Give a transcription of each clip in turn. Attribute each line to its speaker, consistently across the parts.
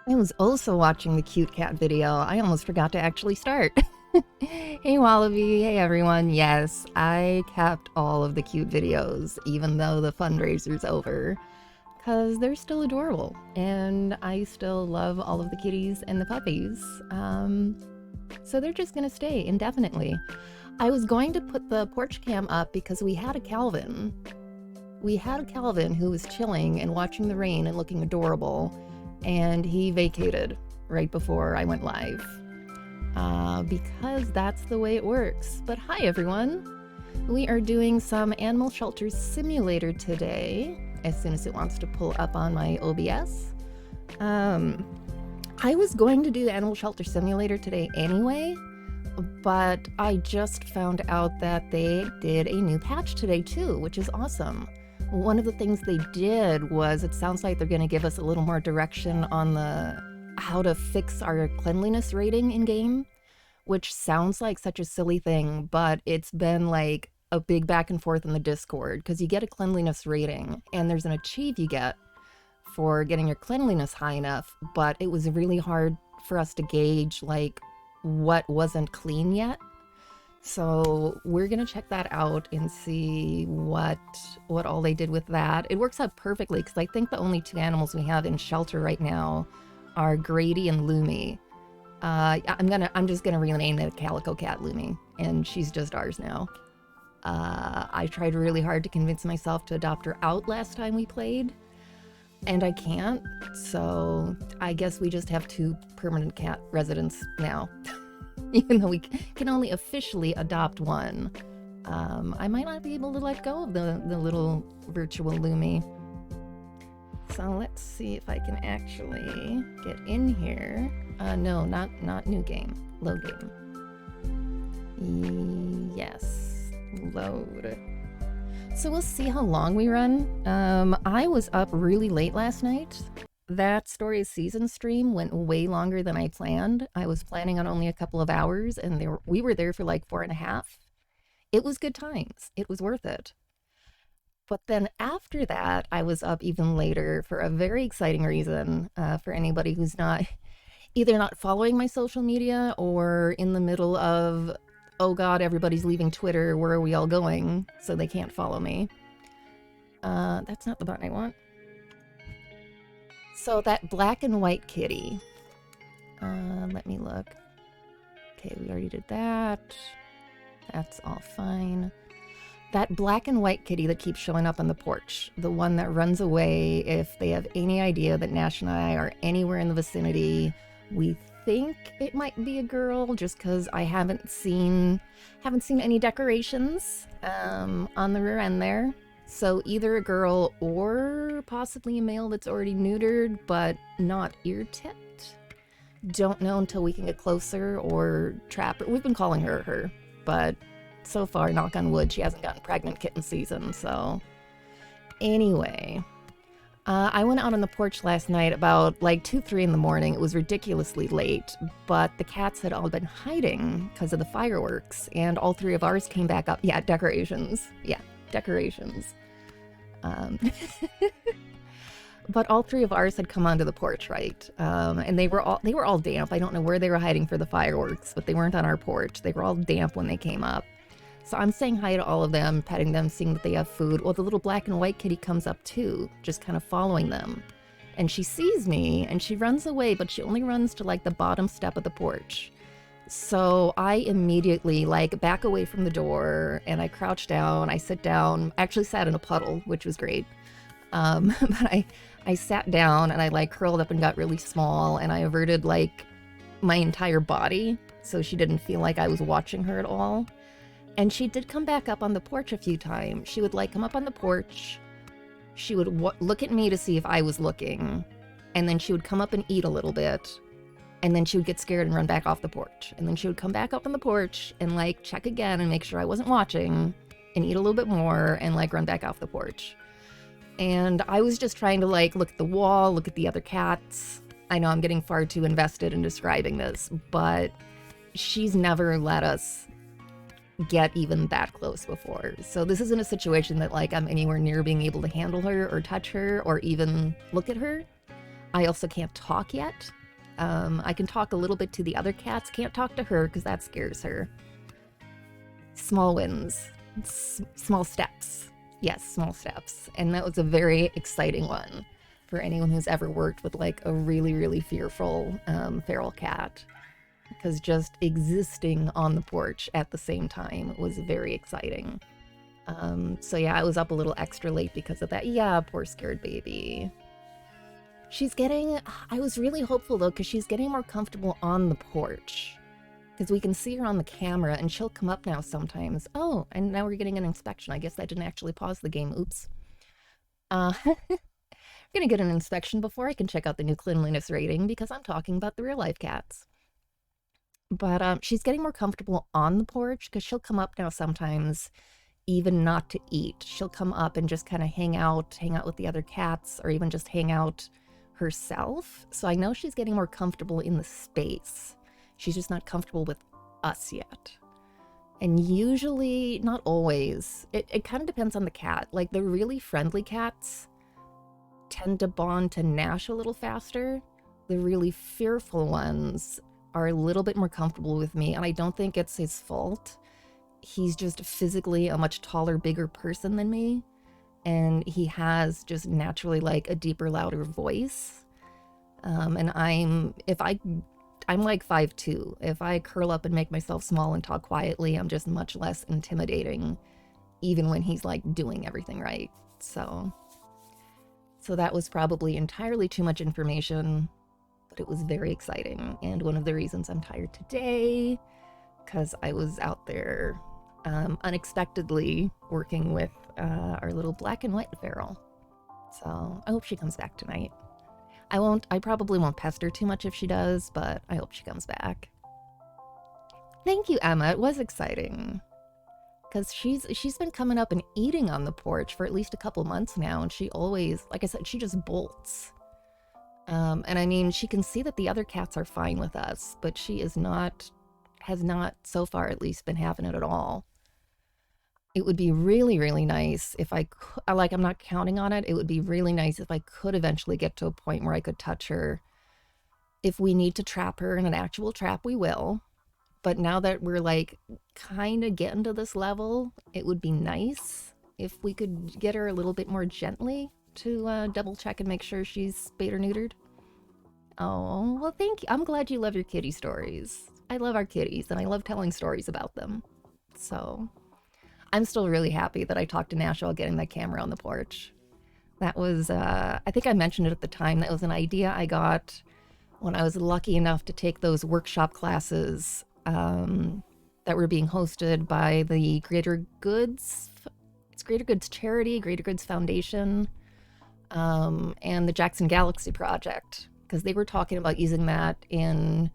Speaker 1: I was also watching the cute cat video. I almost forgot to actually start. Hey Wallaby, hey everyone. Yes, I kept all of the cute videos, even though the fundraiser's over, because they're still adorable, and I still love all of the kitties and the puppies. So they're just gonna stay indefinitely. I was going to put the porch cam up because we had a Calvin. We had a Calvin who was chilling and watching the rain and looking adorable, and he vacated right before I went live. Because that's the way it works. But hi everyone! We are doing some Animal Shelter Simulator today, as soon as it wants to pull up on my OBS. I was going to do the Animal Shelter Simulator today anyway, but I just found out that they did a new patch today too, which is awesome. One of the things they did was, it sounds like they're going to give us a little more direction on how to fix our cleanliness rating in game, which sounds like such a silly thing, but it's been like a big back and forth in the Discord, because you get a cleanliness rating and there's an achieve you get for getting your cleanliness high enough, but it was really hard for us to gauge like what wasn't clean yet. So we're gonna check that out and see what all they did with that. It works out perfectly because I think the only two animals we have in shelter right now are Grady and Lumi. I'm just gonna rename the Calico Cat Lumi, and she's just ours now. I tried really hard to convince myself to adopt her out last time we played, and I can't, so I guess we just have two permanent cat residents now. Even though we can only officially adopt one. I might not be able to let go of the little virtual Lumi. So let's see if I can actually get in here. No, not new game. Load game. Yes, load. So we'll see how long we run. I was up really late last night. That Story of Season stream went way longer than I planned. I was planning on only a couple of hours, and we were there for like 4.5. It was good times. It was worth it. But then after that, I was up even later for a very exciting reason. For anybody who's either not following my social media or in the middle of, oh God, everybody's leaving Twitter, where are we all going? So they can't follow me. That's not the button I want. So that black and white kitty, let me look. Okay, we already did that. That's all fine. That black and white kitty that keeps showing up on the porch, the one that runs away if they have any idea that Nash and I are anywhere in the vicinity. We think it might be a girl, just because I haven't seen any decorations on the rear end there. So either a girl or possibly a male that's already neutered, but not ear-tipped. Don't know until we can get closer or trap her. We've been calling her her, but so far, knock on wood, she hasn't gotten pregnant kitten season, so. Anyway, I went out on the porch last night about like 2, 3 in the morning. It was ridiculously late, but the cats had all been hiding because of the fireworks, and all 3 of ours came back up. Yeah, decorations. Yeah. Decorations. But all 3 of ours had come onto the porch, right? And they were all damp. I don't know where they were hiding for the fireworks, but they weren't on our porch. They were all damp when they came up. So I'm saying hi to all of them, petting them, seeing that they have food. Well, the little black and white kitty comes up too, just kind of following them. And she sees me and she runs away, but she only runs to like the bottom step of the porch. So I immediately like back away from the door, and I crouch down, I sit down, actually sat in a puddle, which was great. But I sat down and I like curled up and got really small, and I averted like my entire body so she didn't feel like I was watching her at all. And she did come back up on the porch a few times. She would like come up on the porch, she would look at me to see if I was looking, and then she would come up and eat a little bit. And then she would get scared and run back off the porch. And then she would come back up on the porch and like check again and make sure I wasn't watching and eat a little bit more and like run back off the porch. And I was just trying to like look at the wall, look at the other cats. I know I'm getting far too invested in describing this, but she's never let us get even that close before. So this isn't a situation that like I'm anywhere near being able to handle her or touch her or even look at her. I also can't talk yet. I can talk a little bit to the other cats. Can't talk to her because that scares her. Small wins. Small steps. Yes, small steps. And that was a very exciting one for anyone who's ever worked with like a really, really fearful feral cat. Because just existing on the porch at the same time was very exciting. So yeah, I was up a little extra late because of that. Yeah, poor scared baby. She's getting, I was really hopeful though, because she's getting more comfortable on the porch. Because we can see her on the camera and she'll come up now sometimes. Oh, and now we're getting an inspection. I guess that didn't actually pause the game. Oops. We're gonna get an inspection before I can check out the new cleanliness rating because I'm talking about the real life cats. But she's getting more comfortable on the porch because she'll come up now sometimes, even not to eat. She'll come up and just kind of hang out with the other cats, or even just hang out herself. So I know she's getting more comfortable in the space. She's just not comfortable with us yet. And usually, not always, it kind of depends on the cat. Like the really friendly cats tend to bond to Nash a little faster. The really fearful ones are a little bit more comfortable with me, and I don't think it's his fault. He's just physically a much taller, bigger person than me, and he has just naturally like a deeper, louder voice. And I'm like 5'2". If I curl up and make myself small and talk quietly, I'm just much less intimidating, even when he's like doing everything right. So that was probably entirely too much information, but it was very exciting. And one of the reasons I'm tired today, because I was out there unexpectedly working with our little black and white feral. So I hope she comes back tonight. I probably won't pester too much if she does, but I hope she comes back. Thank you, Emma. It was exciting. Because she's been coming up and eating on the porch for at least a couple months now, and she always, like I said, she just bolts. And I mean, she can see that the other cats are fine with us, but she has not, so far at least, been having it at all. It would be really, really nice if I could, like, I'm not counting on it. It would be really nice if I could eventually get to a point where I could touch her. If we need to trap her in an actual trap, we will. But now that we're like kind of getting to this level, it would be nice if we could get her a little bit more gently to double check and make sure she's spayed or neutered. Oh, well, thank you. I'm glad you love your kitty stories. I love our kitties, and I love telling stories about them. So I'm still really happy that I talked to Nash about getting that camera on the porch. That was, I think I mentioned it at the time, that was an idea I got when I was lucky enough to take those workshop classes that were being hosted by the Greater Goods Charity, Greater Goods Foundation, and the Jackson Galaxy Project, because they were talking about using that in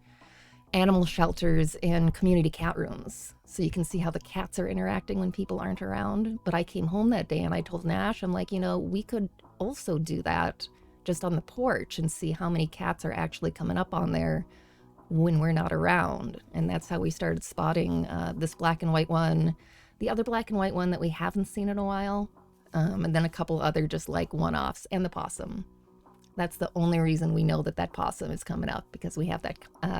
Speaker 1: animal shelters and community cat rooms, so you can see how the cats are interacting when people aren't around. But I came home that day and I told Nash, I'm like, you know, we could also do that just on the porch and see how many cats are actually coming up on there when we're not around. And that's how we started spotting this black and white one, the other black and white one that we haven't seen in a while, and then a couple other just like one-offs, and the possum. That's the only reason we know that possum is coming up, because we have that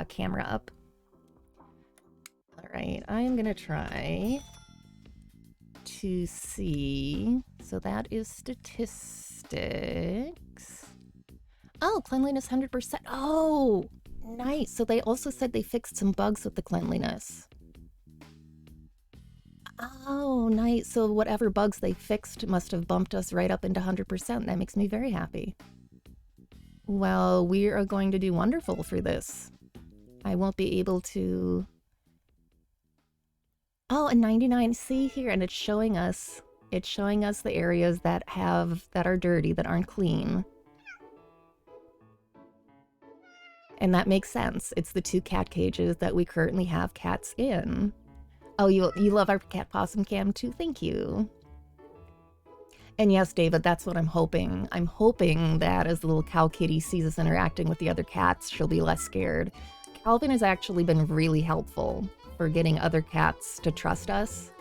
Speaker 1: camera up. All right, I am gonna try to see. So that is statistics. Oh, cleanliness 100%. Oh, nice. So they also said they fixed some bugs with the cleanliness. Oh, nice. So whatever bugs they fixed must have bumped us right up into 100%. That makes me very happy. Well, we are going to do wonderful for this. I won't be able to... Oh, a 99. See here, and it's showing us the areas that are dirty, that aren't clean. And that makes sense. It's the 2 cat cages that we currently have cats in. Oh, you love our cat possum cam too? Thank you. And yes, David, that's what I'm hoping. I'm hoping that as the little cow kitty sees us interacting with the other cats, she'll be less scared. Calvin has actually been really helpful for getting other cats to trust us,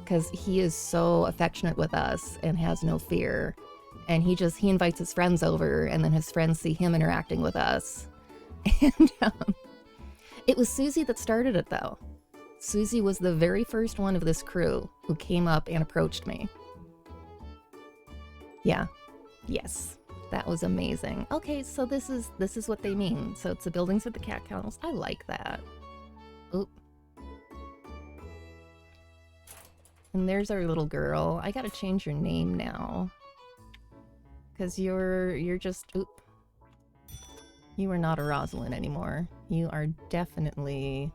Speaker 1: because he is so affectionate with us and has no fear. And he invites his friends over, and then his friends see him interacting with us. And it was Susie that started it, though. Susie was the very first one of this crew who came up and approached me. Yeah. Yes. That was amazing. Okay, so this is what they mean. So it's the buildings with the cat kennels. I like that. Oop. And there's our little girl. I gotta change your name now. Because you're just... Oop. You are not a Rosalind anymore. You are definitely...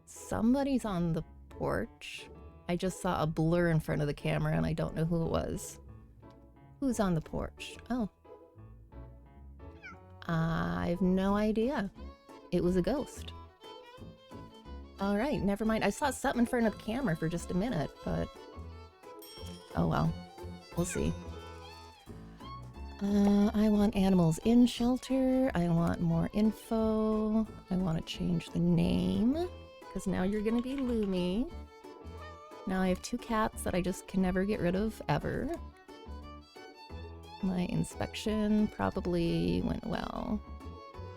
Speaker 1: Somebody's on the porch. I just saw a blur in front of the camera and I don't know who it was. Who's on the porch? Oh. I have no idea. It was a ghost. Alright, never mind. I saw something in front of the camera for just a minute, but... Oh well. We'll see. I want animals in shelter. I want more info. I want to change the name. Because now you're going to be Lumi. Now I have 2 cats that I just can never get rid of, ever. My inspection probably went well.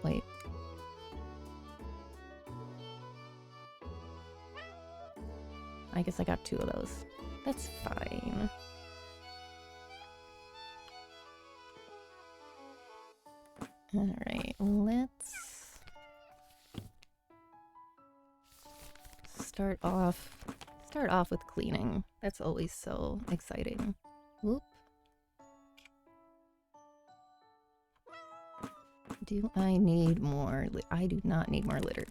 Speaker 1: Wait. I guess I got 2 of those. That's fine. Alright, let's start off with cleaning. That's always so exciting. Whoop. Do I need more? I do not need more litter.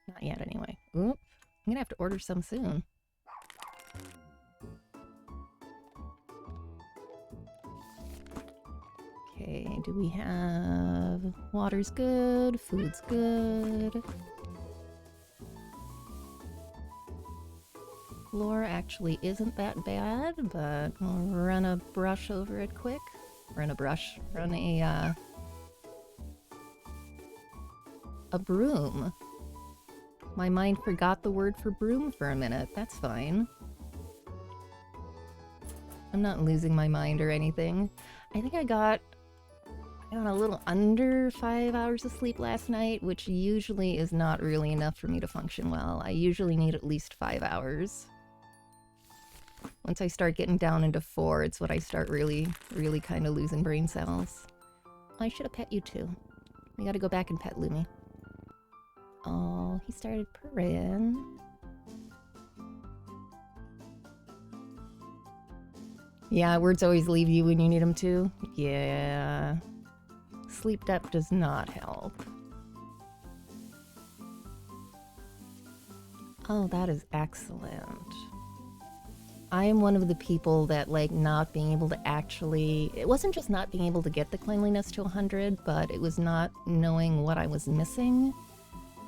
Speaker 1: Not yet, anyway. Oop. I'm gonna have to order some soon. Okay, do we have... Water's good, food's good. Floor actually isn't that bad, but we'll run a brush over it quick. Run a broom. My mind forgot the word for broom for a minute. That's fine. I'm not losing my mind or anything. I think I got a little under 5 hours of sleep last night, which usually is not really enough for me to function well. I usually need at least 5 hours. Once I start getting down into 4, it's when I start really kind of losing brain cells. I should have pet you too. We gotta go back and pet Lumi. Oh, he started purring. Yeah, words always leave you when you need them to. Yeah. Sleep depth does not help. Oh, that is excellent. I am one of the people that, like, not being able to actually... It wasn't just not being able to get the cleanliness to 100, but it was not knowing what I was missing,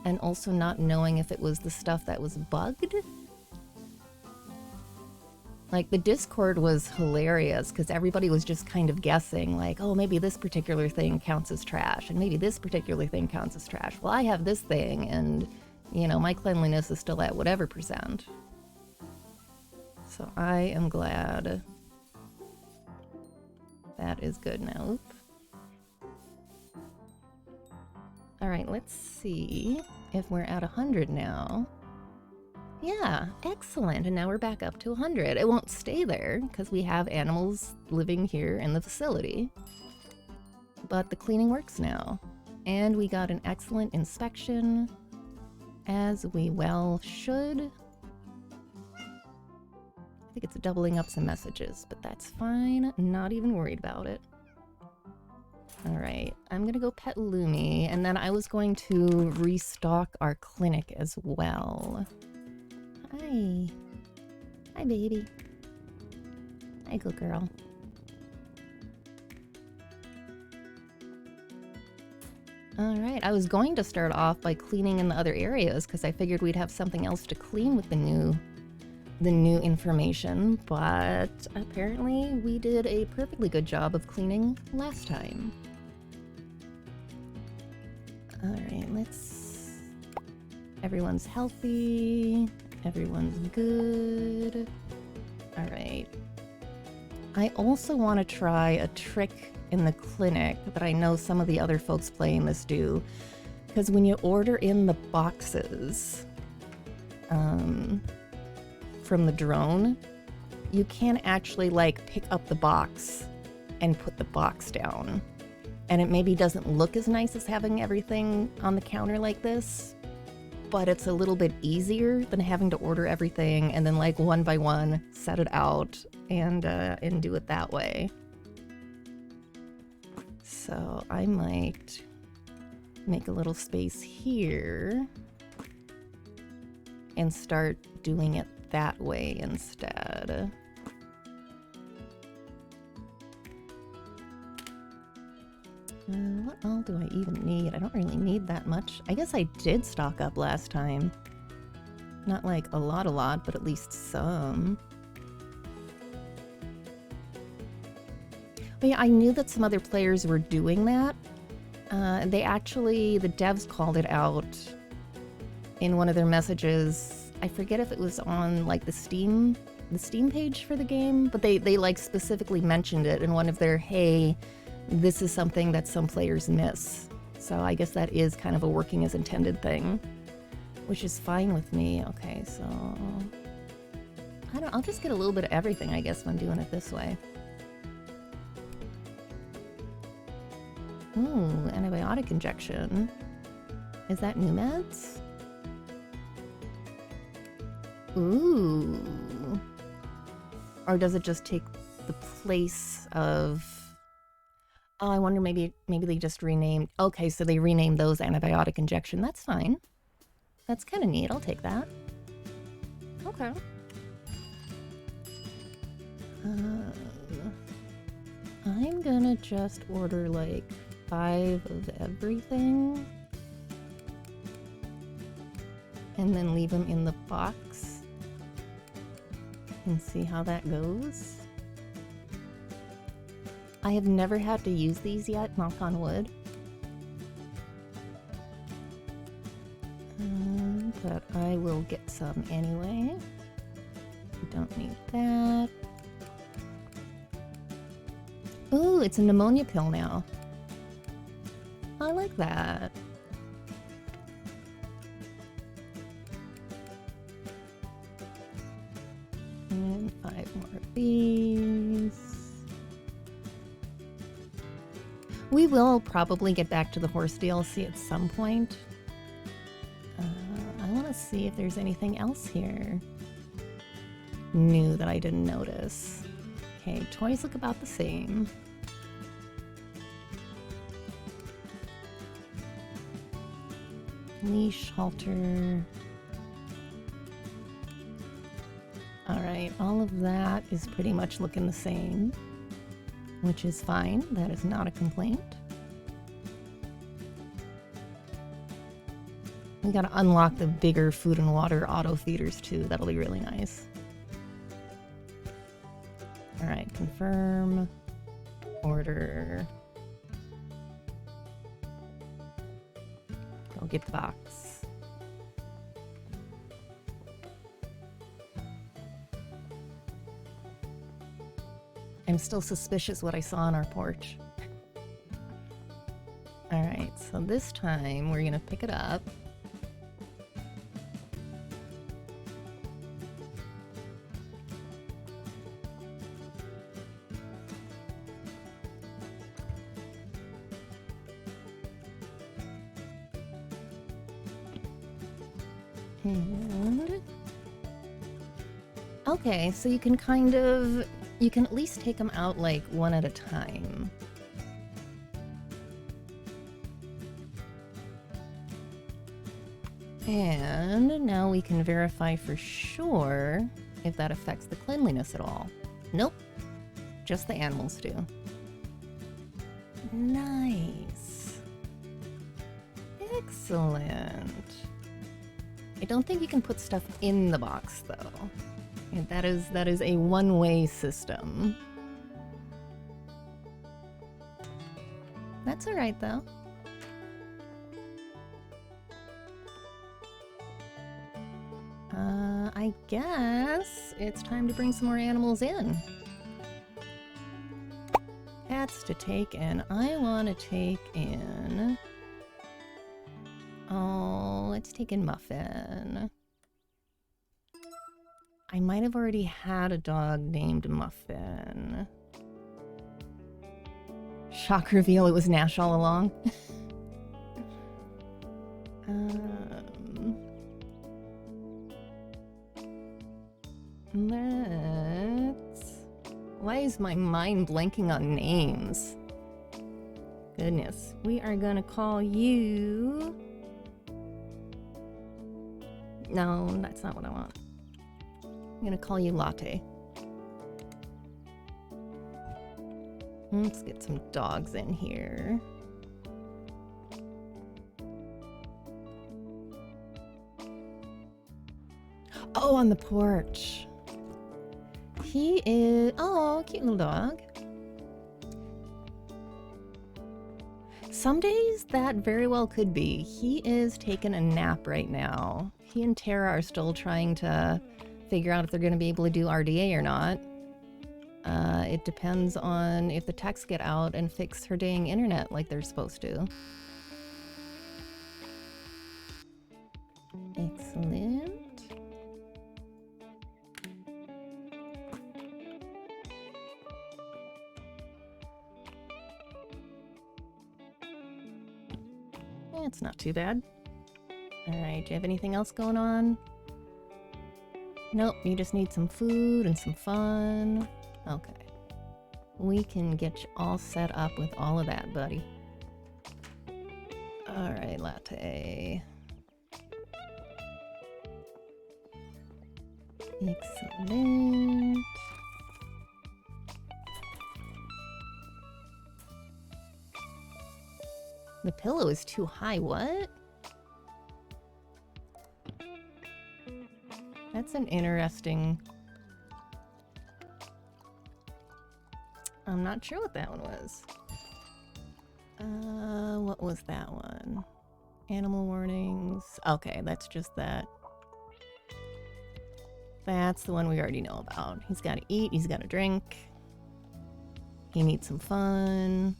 Speaker 1: and also not knowing if it was the stuff that was bugged. Like, the Discord was hilarious, because everybody was just kind of guessing, like, oh, maybe this particular thing counts as trash, and maybe this particular thing counts as trash. Well, I have this thing, and, you know, my cleanliness is still at whatever %. So I am glad that is good now. Oop. Alright, let's see if we're at 100 now. Yeah, excellent. And now we're back up to 100. It won't stay there because we have animals living here in the facility. But the cleaning works now. And we got an excellent inspection, as we well should. I think it's doubling up some messages, but that's fine. Not even worried about it. Alright, I'm gonna go pet Lumi, and then I was going to restock our clinic as well. Hi. Hi, baby. Hi, good girl. Alright, I was going to start off by cleaning in the other areas, because I figured we'd have something else to clean with the new information, but apparently we did a perfectly good job of cleaning last time. Alright, everyone's healthy, everyone's good. Alright. I also want to try a trick in the clinic that I know some of the other folks playing this do. Because when you order in the boxes from the drone, you can actually like pick up the box and put the box down. And it maybe doesn't look as nice as having everything on the counter like this, but it's a little bit easier than having to order everything and then like one by one set it out and do it that way. So I might make a little space here and start doing it that way instead. What all do I even need? I don't really need that much. I guess I did stock up last time. Not like a lot, but at least some. But yeah, I knew that some other players were doing that. They actually, the devs called it out in one of their messages. I forget if it was on like the Steam page for the game, but they like specifically mentioned it in one of their, hey, this is something that some players miss. So I guess that is kind of a working as intended thing, which is fine with me. Okay, so I'll just get a little bit of everything, I guess, when doing it this way. Ooh, antibiotic injection. Is that new meds? Ooh. Or does it just take the place of... Oh, I wonder, maybe they just renamed... Okay, so they renamed those antibiotic injection. That's fine. That's kind of neat. I'll take that. Okay. I'm gonna just order, like, 5 of everything. And then leave them in the box. And see how that goes. I have never had to use these yet, knock on wood. But I will get some anyway. Don't need that. Ooh, it's a pneumonia pill now. I like that. And 5 more of these. We will probably get back to the horse DLC at some point. I want to see if there's anything else here new that I didn't notice. Okay, toys look about the same. Leash, halter. Alright, all of that is pretty much looking the same, which is fine. That is not a complaint. We gotta unlock the bigger food and water auto feeders too. That'll be really nice. Alright, confirm. Order. Go get the box. I'm still suspicious what I saw on our porch. Alright, so this time we're gonna pick it up. And... okay, so you can kind of... you can at least take them out, like, one at a time. And now we can verify for sure if that affects the cleanliness at all. Nope. Just the animals do. Nice. Excellent. I don't think you can put stuff in the box, though. And that is a one-way system. That's alright, though. I guess it's time to bring some more animals in. pets to take in. I want to take in... Oh, let's take in Muffin. I might have already had a dog named Muffin. Shock reveal, it was Nash all along. Let's... Why is my mind blanking on names? Goodness. We are gonna call you... No, that's not what I want. I'm gonna call you Latte. Let's get some dogs in here. Oh, on the porch. He is... Oh, cute little dog. Some days that very well could be. He is taking a nap right now. He and Tara are still trying to figure out if they're going to be able to do RDA or not. It depends on if the techs get out and fix her dang internet like they're supposed to. Excellent. It's not too bad. Alright, do you have anything else going on? Nope, you just need some food and some fun. Okay. We can get you all set up with all of that, buddy. Alright, Latte. Excellent. The pillow is too high, what? That's an interesting... I'm not sure what that one was. What was that one? Animal warnings. Okay, that's just that. That's the one we already know about. He's got to eat, he's got to drink. He needs some fun.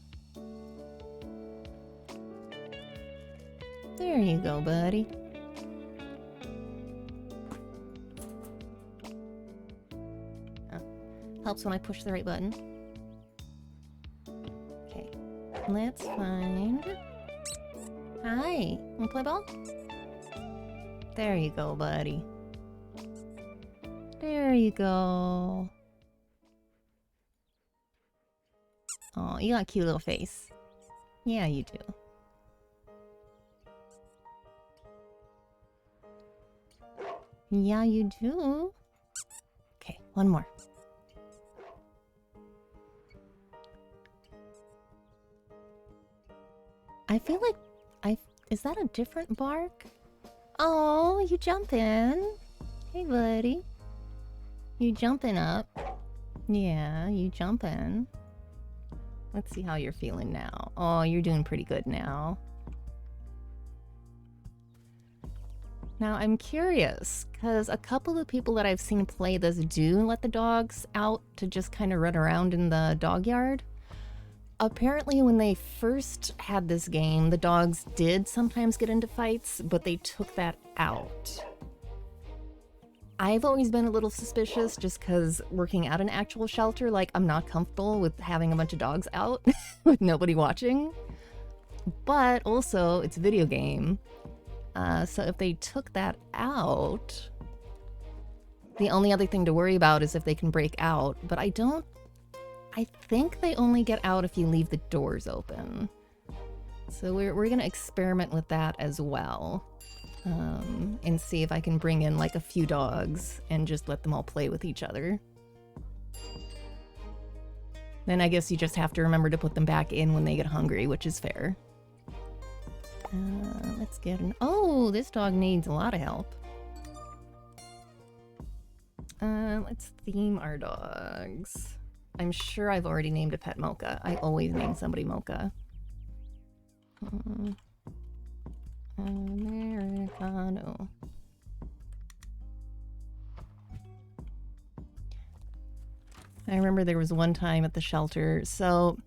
Speaker 1: There you go, buddy. Oh, helps when I push the right button. Okay, let's find... Hi, wanna play ball? There you go, buddy. There you go. Oh, you got a cute little face. Yeah, you do. Yeah, you do. Okay, one more. I feel like is that a different bark? Oh, you jumping. Hey, buddy. You jumping up. Yeah, you jumping. Let's see how you're feeling now. Oh, you're doing pretty good now. Now, I'm curious, because a couple of people that I've seen play this do let the dogs out to just kind of run around in the dog yard. Apparently, when they first had this game, the dogs did sometimes get into fights, but they took that out. I've always been a little suspicious just because working at an actual shelter, like, I'm not comfortable with having a bunch of dogs out with nobody watching. But also, it's a video game. So if they took that out, the only other thing to worry about is if they can break out. But I think they only get out if you leave the doors open. So we're going to experiment with that as well. And see if I can bring in like a few dogs and just let them all play with each other. Then I guess you just have to remember to put them back in when they get hungry, which is fair. Let's get an... Oh, this dog needs a lot of help. Let's theme our dogs. I'm sure I've already named a pet Mocha. I always name somebody Mocha. Americano. I remember there was one time at the shelter, so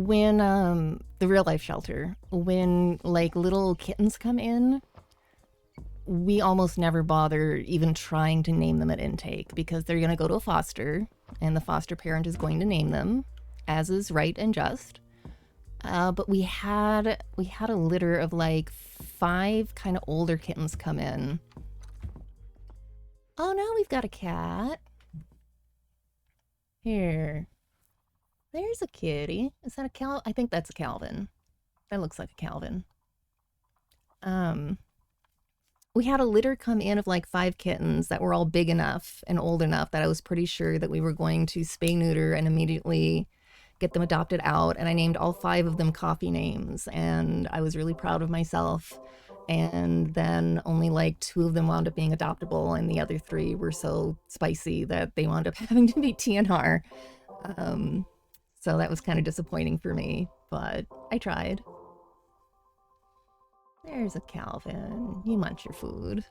Speaker 1: When the real life shelter, when like little kittens come in, we almost never bother even trying to name them at intake because they're going to go to a foster and the foster parent is going to name them, as is right and just. But we had a litter of like 5 kind of older kittens come in. Oh, now we've got a cat. Here. There's a kitty. Is that a Cal? I think that's a Calvin. That looks like a Calvin. We had a litter come in of like 5 kittens that were all big enough and old enough that I was pretty sure that we were going to spay neuter and immediately get them adopted out. And I named all 5 of them coffee names, and I was really proud of myself. And then only like 2 of them wound up being adoptable, and the other 3 were so spicy that they wound up having to be TNR. So that was kind of disappointing for me, but I tried. There's a Calvin. You munch your food.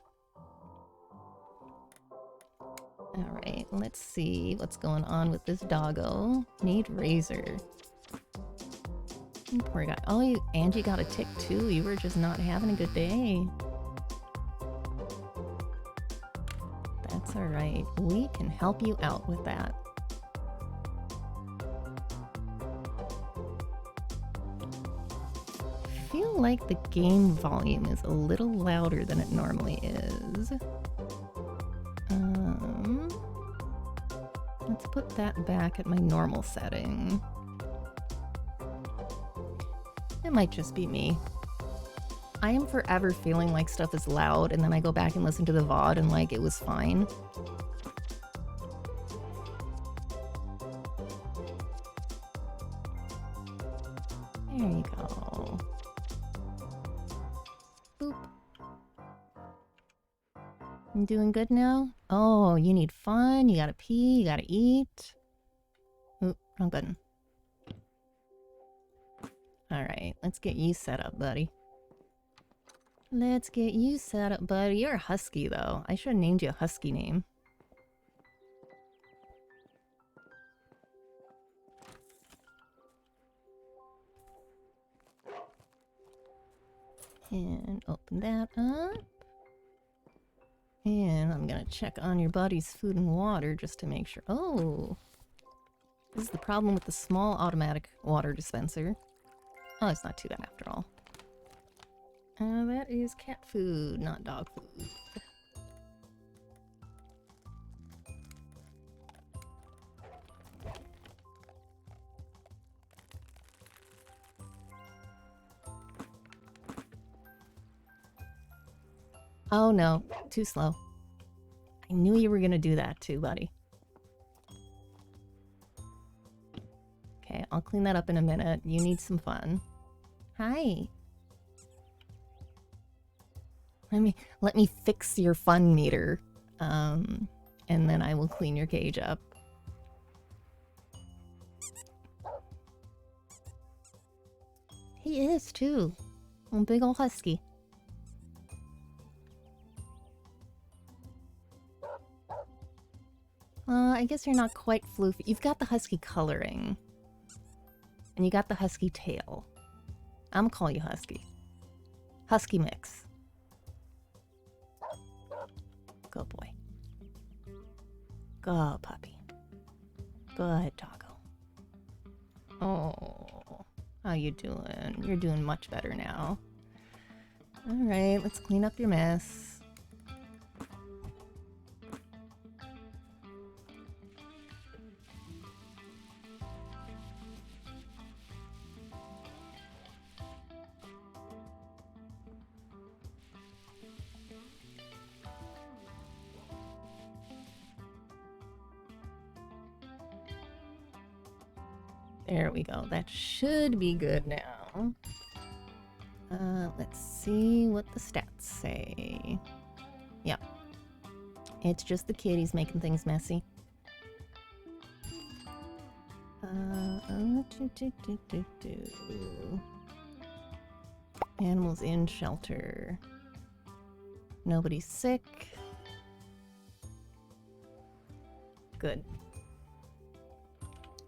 Speaker 1: Alright, let's see what's going on with this doggo. Need razor. Poor guy. Oh, Angie got a tick too. You were just not having a good day. That's alright. We can help you out with that. I feel like the game volume is a little louder than it normally is. Let's put that back at my normal setting. It might just be me. I am forever feeling like stuff is loud, and then I go back and listen to the VOD and like it was fine. There you go. Boop. I'm doing good now? Oh, you need fun, you gotta pee, you gotta eat. Oop, wrong button. Alright, let's get you set up, buddy. Let's get you set up, buddy. You're a husky, though. I should have named you a husky name. And open that up. And I'm gonna check on your buddy's food and water just to make sure. Oh! This is the problem with the small automatic water dispenser. Oh, it's not too bad after all. That is cat food, not dog food. Oh no, too slow. I knew you were gonna do that too, buddy. Okay, I'll clean that up in a minute. You need some fun. Hi. Let me fix your fun meter. And then I will clean your cage up. He is too. A big ol' husky. I guess you're not quite floofy. You've got the husky coloring. And you got the husky tail. I'm gonna call you husky. Husky mix. Good boy. Good puppy. Good doggo. Oh, how you doing? You're doing much better now. Alright, let's clean up your mess. There we go. That should be good now. Let's see what the stats say. Yep. It's just the kitties making things messy. Animals in shelter. Nobody's sick. Good.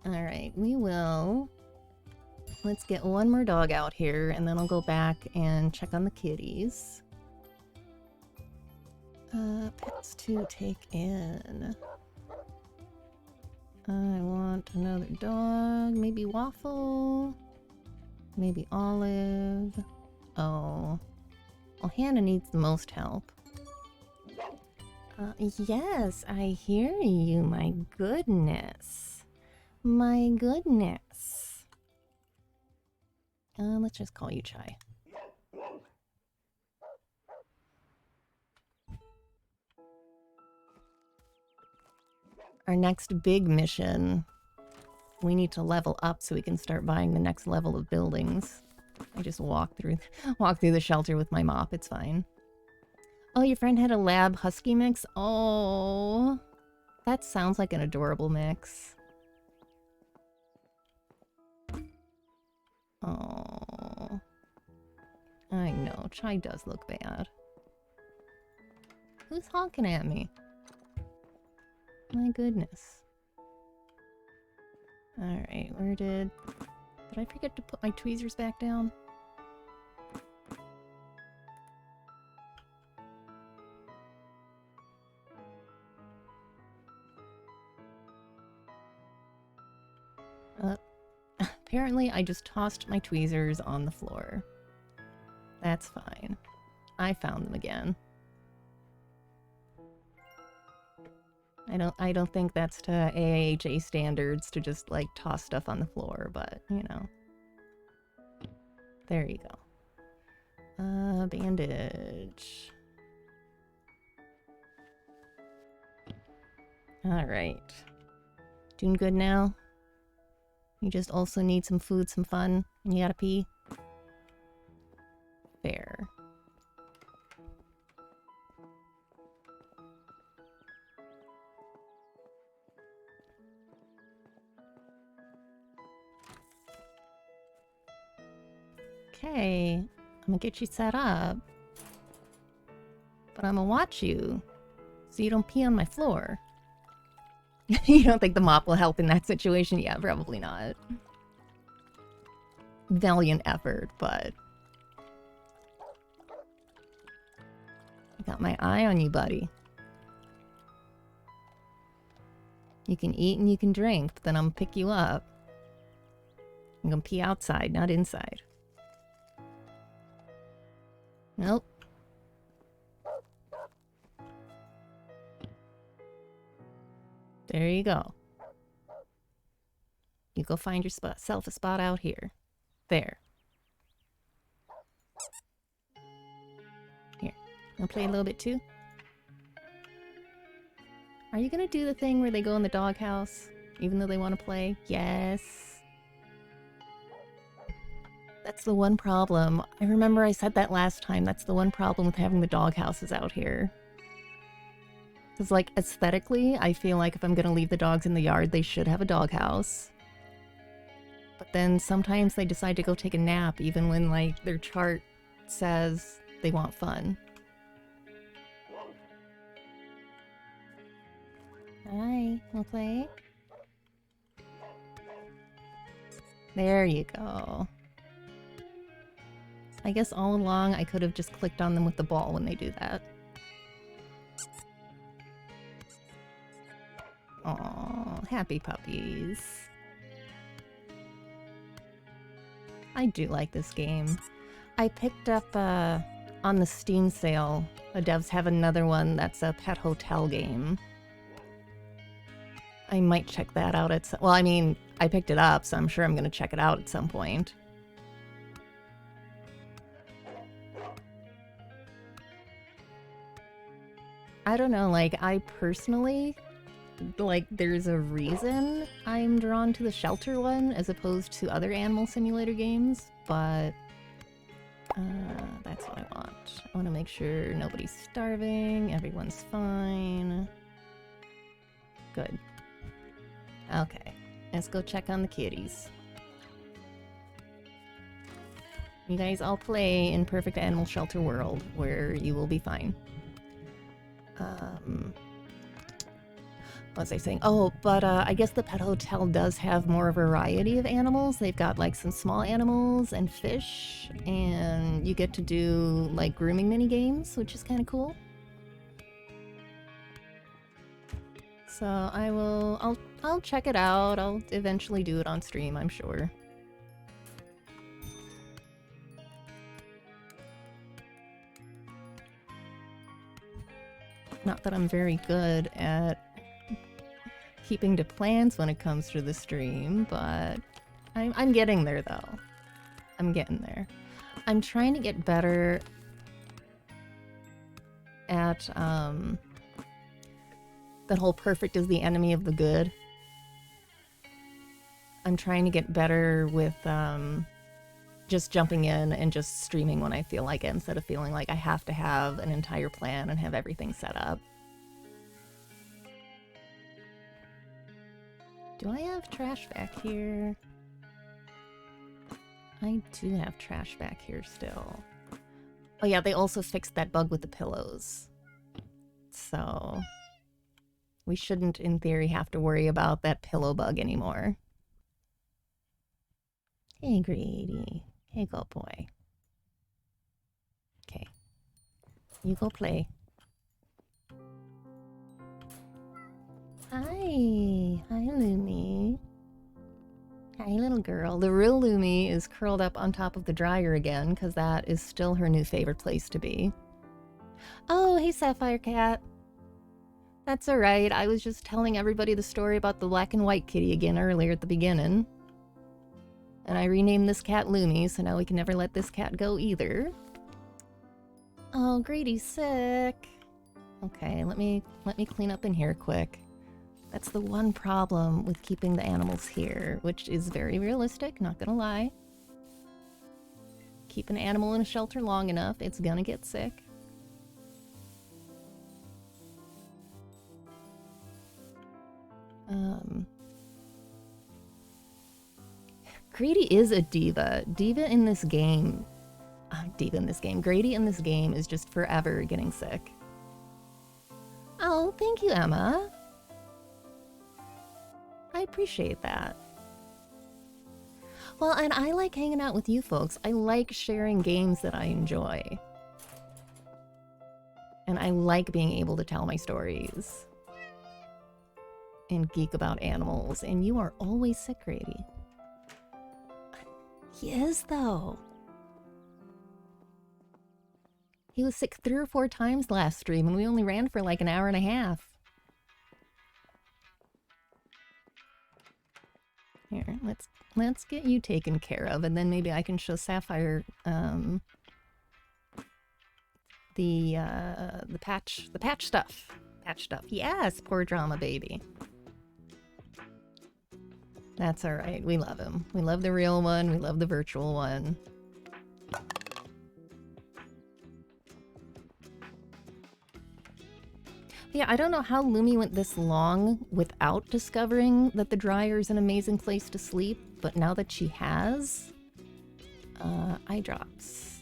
Speaker 1: Alright, we will Let's get one more dog out here, and then I'll go back and check on the kitties. Pets to take in. I want another dog. Maybe Waffle. Maybe Olive. Oh. Well, Hannah needs the most help. Yes, I hear you. My goodness. My goodness. Let's just call you Chai. Our next big mission, we need to level up so we can start buying the next level of buildings. I just walk through the shelter with my mop. It's fine. Oh, your friend had a lab husky mix? Oh, that sounds like an adorable mix. Oh, I know. Chai does look bad. Who's honking at me? My goodness. Alright, where did I forget to put my tweezers back down? Apparently I just tossed my tweezers on the floor. That's fine. I found them again. I don't think that's to AAHA standards to just like toss stuff on the floor, but you know. There you go. Bandage. Alright. Doing good now? You just also need some food, some fun, and you gotta pee? Fair. Okay, I'm gonna get you set up. But I'm gonna watch you, so you don't pee on my floor. You don't think the mop will help in that situation? Yeah, probably not. Valiant effort, but... I got my eye on you, buddy. You can eat and you can drink, but then I'm gonna pick you up. I'm gonna pee outside, not inside. Nope. There you go. You go find yourself a spot out here. There. Here. Wanna play a little bit too? Are you gonna do the thing where they go in the doghouse, even though they want to play? Yes. That's the one problem. I remember I said that last time. That's the one problem with having the doghouses out here. Because, like, aesthetically, I feel like if I'm going to leave the dogs in the yard, they should have a doghouse. But then sometimes they decide to go take a nap, even when, like, their chart says they want fun. Hi, wanna play? There you go. I guess all along I could have just clicked on them with the ball when they do that. Aww, happy puppies. I do like this game. I picked up, on the Steam sale, the devs have another one that's a pet hotel game. I might check that out at some... Well, I mean, I picked it up, so I'm sure I'm gonna check it out at some point. I don't know, like, I personally... Like, there's a reason I'm drawn to the shelter one as opposed to other animal simulator games, but... that's what I want. I want to make sure nobody's starving, everyone's fine. Good. Okay, let's go check on the kitties. You guys all play in Perfect Animal Shelter World, where you will be fine. What was I saying? Oh, but I guess the pet hotel does have more variety of animals. They've got like some small animals and fish, and you get to do like grooming mini games, which is kind of cool. So I'll check it out. I'll eventually do it on stream, I'm sure. Not that I'm very good at keeping to plans when it comes to the stream, but I'm getting there though. I'm getting there. I'm trying to get better at that whole perfect is the enemy of the good. I'm trying to get better with just jumping in and just streaming when I feel like it, instead of feeling like I have to have an entire plan and have everything set up. Do I have trash back here? I do have trash back here still. Oh yeah, they also fixed that bug with the pillows. So we shouldn't, in theory, have to worry about that pillow bug anymore. Hey, Grady. Hey, go boy. Okay. You go play. Hi. Hi, Lumi. Hi, little girl. The real Lumi is curled up on top of the dryer again, because that is still her new favorite place to be. Oh, hey, Sapphire Cat. That's alright. I was just telling everybody the story about the black and white kitty again earlier at the beginning. And I renamed this cat Lumi, so now we can never let this cat go either. Oh, Grady's sick. Okay, let me clean up in here quick. That's the one problem with keeping the animals here, which is very realistic, not gonna lie. Keep an animal in a shelter long enough, it's gonna get sick. Grady is a diva. Grady in this game is just forever getting sick. Oh, thank you, Emma. I appreciate that. Well, and I like hanging out with you folks. I like sharing games that I enjoy. And I like being able to tell my stories. And geek about animals. And you are always sick, Grady. He is, though. He was sick 3 or 4 times last stream, and we only ran for like an hour and a half. Here, let's get you taken care of, and then maybe I can show Sapphire the patch stuff. Patch stuff. Yes, poor drama baby. That's all right. We love him. We love the real one. We love the virtual one. Yeah, I don't know how Lumi went this long without discovering that the dryer is an amazing place to sleep, but now that she has, eye drops.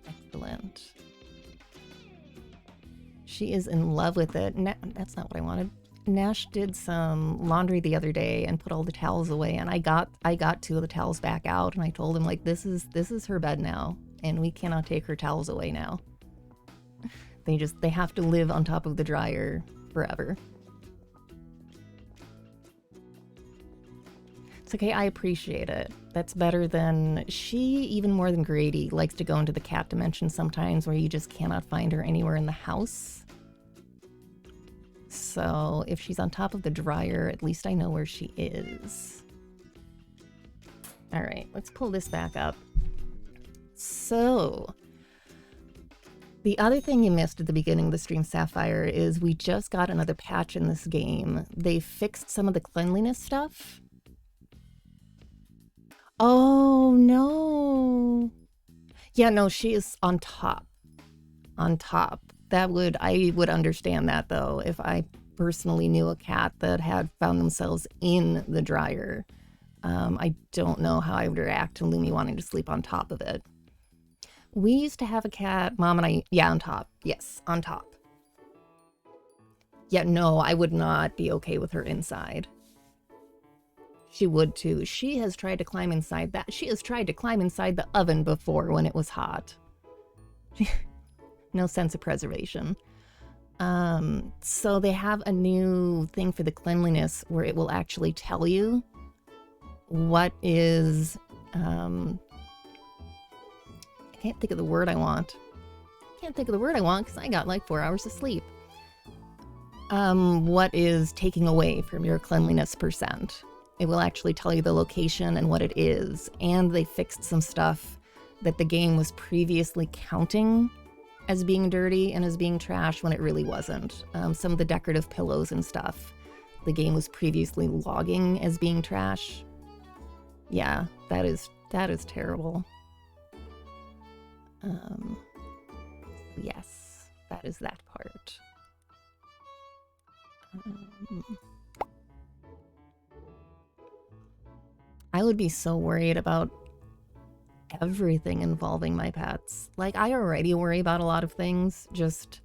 Speaker 1: Excellent. She is in love with it. That's not what I wanted. Nash did some laundry the other day and put all the towels away, and I got 2 of the towels back out, and I told him, like, this is her bed now, and we cannot take her towels away now. They have to live on top of the dryer forever. It's okay, I appreciate it. That's better than... She, even more than Grady, likes to go into the cat dimension sometimes where you just cannot find her anywhere in the house. So if she's on top of the dryer, at least I know where she is. All right, let's pull this back up. So... the other thing you missed at the beginning of the stream, Sapphire, is we just got another patch in this game. They fixed some of the cleanliness stuff. Oh, no. Yeah, no, she is on top. On top. I would understand that, though, if I personally knew a cat that had found themselves in the dryer. I don't know how I would react to Lumi wanting to sleep on top of it. We used to have a cat, Mom and I, yeah, on top. Yes, on top. Yeah, no, I would not be okay with her inside. She would too. She has tried to climb inside that. She has tried to climb inside the oven before when it was hot. No sense of preservation. So they have a new thing for the cleanliness where it will actually tell you what is, I can't think of the word I want. Can't think of the word I want because I got like 4 hours of sleep. What is taking away from your cleanliness percent. It will actually tell you the location and what it is. And they fixed some stuff that the game was previously counting as being dirty and as being trash when it really wasn't. Some of the decorative pillows and stuff, the game was previously logging as being trash. Yeah, that is terrible. Yes, that is that part. I would be so worried about everything involving my pets. Like, I already worry about a lot of things, just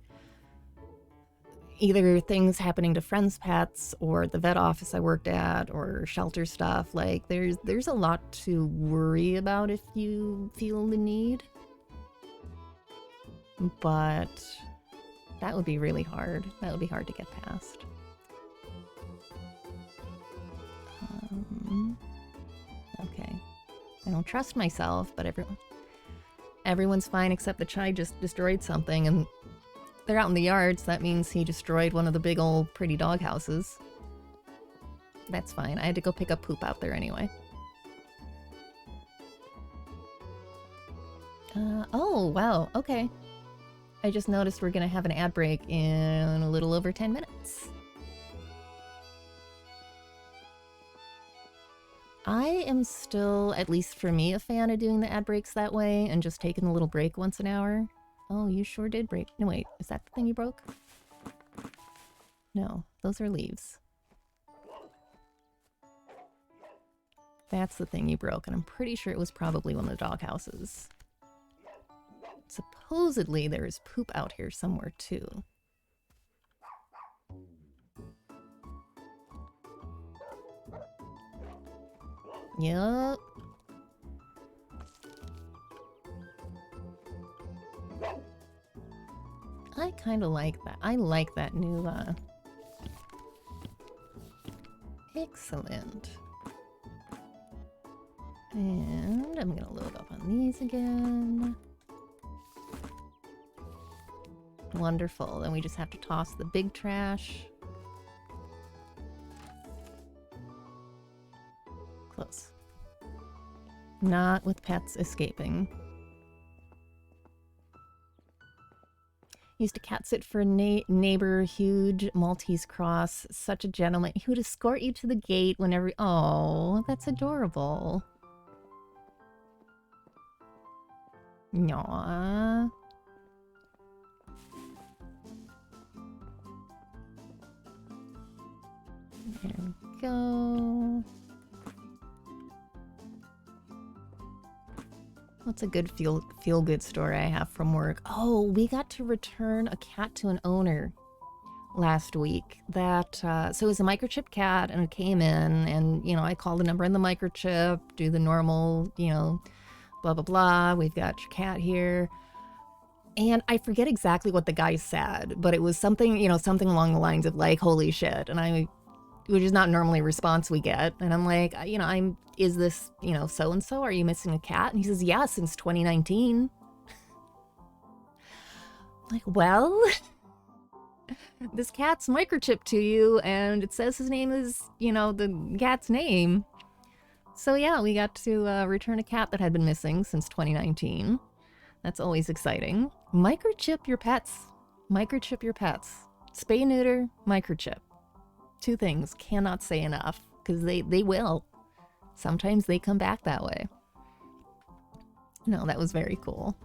Speaker 1: either things happening to friends' pets or the vet office I worked at or shelter stuff. Like, there's a lot to worry about if you feel the need. But that would be really hard. That would be hard to get past. Okay. I don't trust myself, but everyone's fine except the Chai just destroyed something, and they're out in the yard, so that means he destroyed one of the big old pretty dog houses. That's fine. I had to go pick up poop out there anyway. Oh, wow. Okay. I just noticed we're gonna have an ad break in a little over 10 minutes. I am still, at least for me, a fan of doing the ad breaks that way and just taking a little break once an hour. Oh, you sure did break. No, wait. Is that the thing you broke? No, those are leaves. That's the thing you broke, and I'm pretty sure it was probably one of the dog houses. Supposedly there is poop out here somewhere too. Yup. I kind of like that. I like that new, Excellent. And I'm gonna load up on these again. Wonderful. Then we just have to toss the big trash. Close. Not with pets escaping. Used to cat sit for a neighbor, huge Maltese cross, such a gentleman. He would escort you to the gate whenever... Oh, that's adorable. Aww. There we go. What's a good feel-good story I have from work? Oh, we got to return a cat to an owner last week. That so it was a microchipped cat, and it came in, and you know, I called the number in the microchip, do the normal, you know, blah blah blah. We've got your cat here. And I forget exactly what the guy said, but it was something, you know, something along the lines of like, holy shit. And which is not normally a response we get. And I'm like, you know, is this, you know, so-and-so? Are you missing a cat? And he says, yeah, since 2019. Like, well, this cat's microchipped to you, and it says his name is, you know, the cat's name. So yeah, we got to return a cat that had been missing since 2019. That's always exciting. Microchip your pets. Microchip your pets. Spay, neuter, microchip. Two things, cannot say enough, because they will. Sometimes they come back that way. No, that was very cool.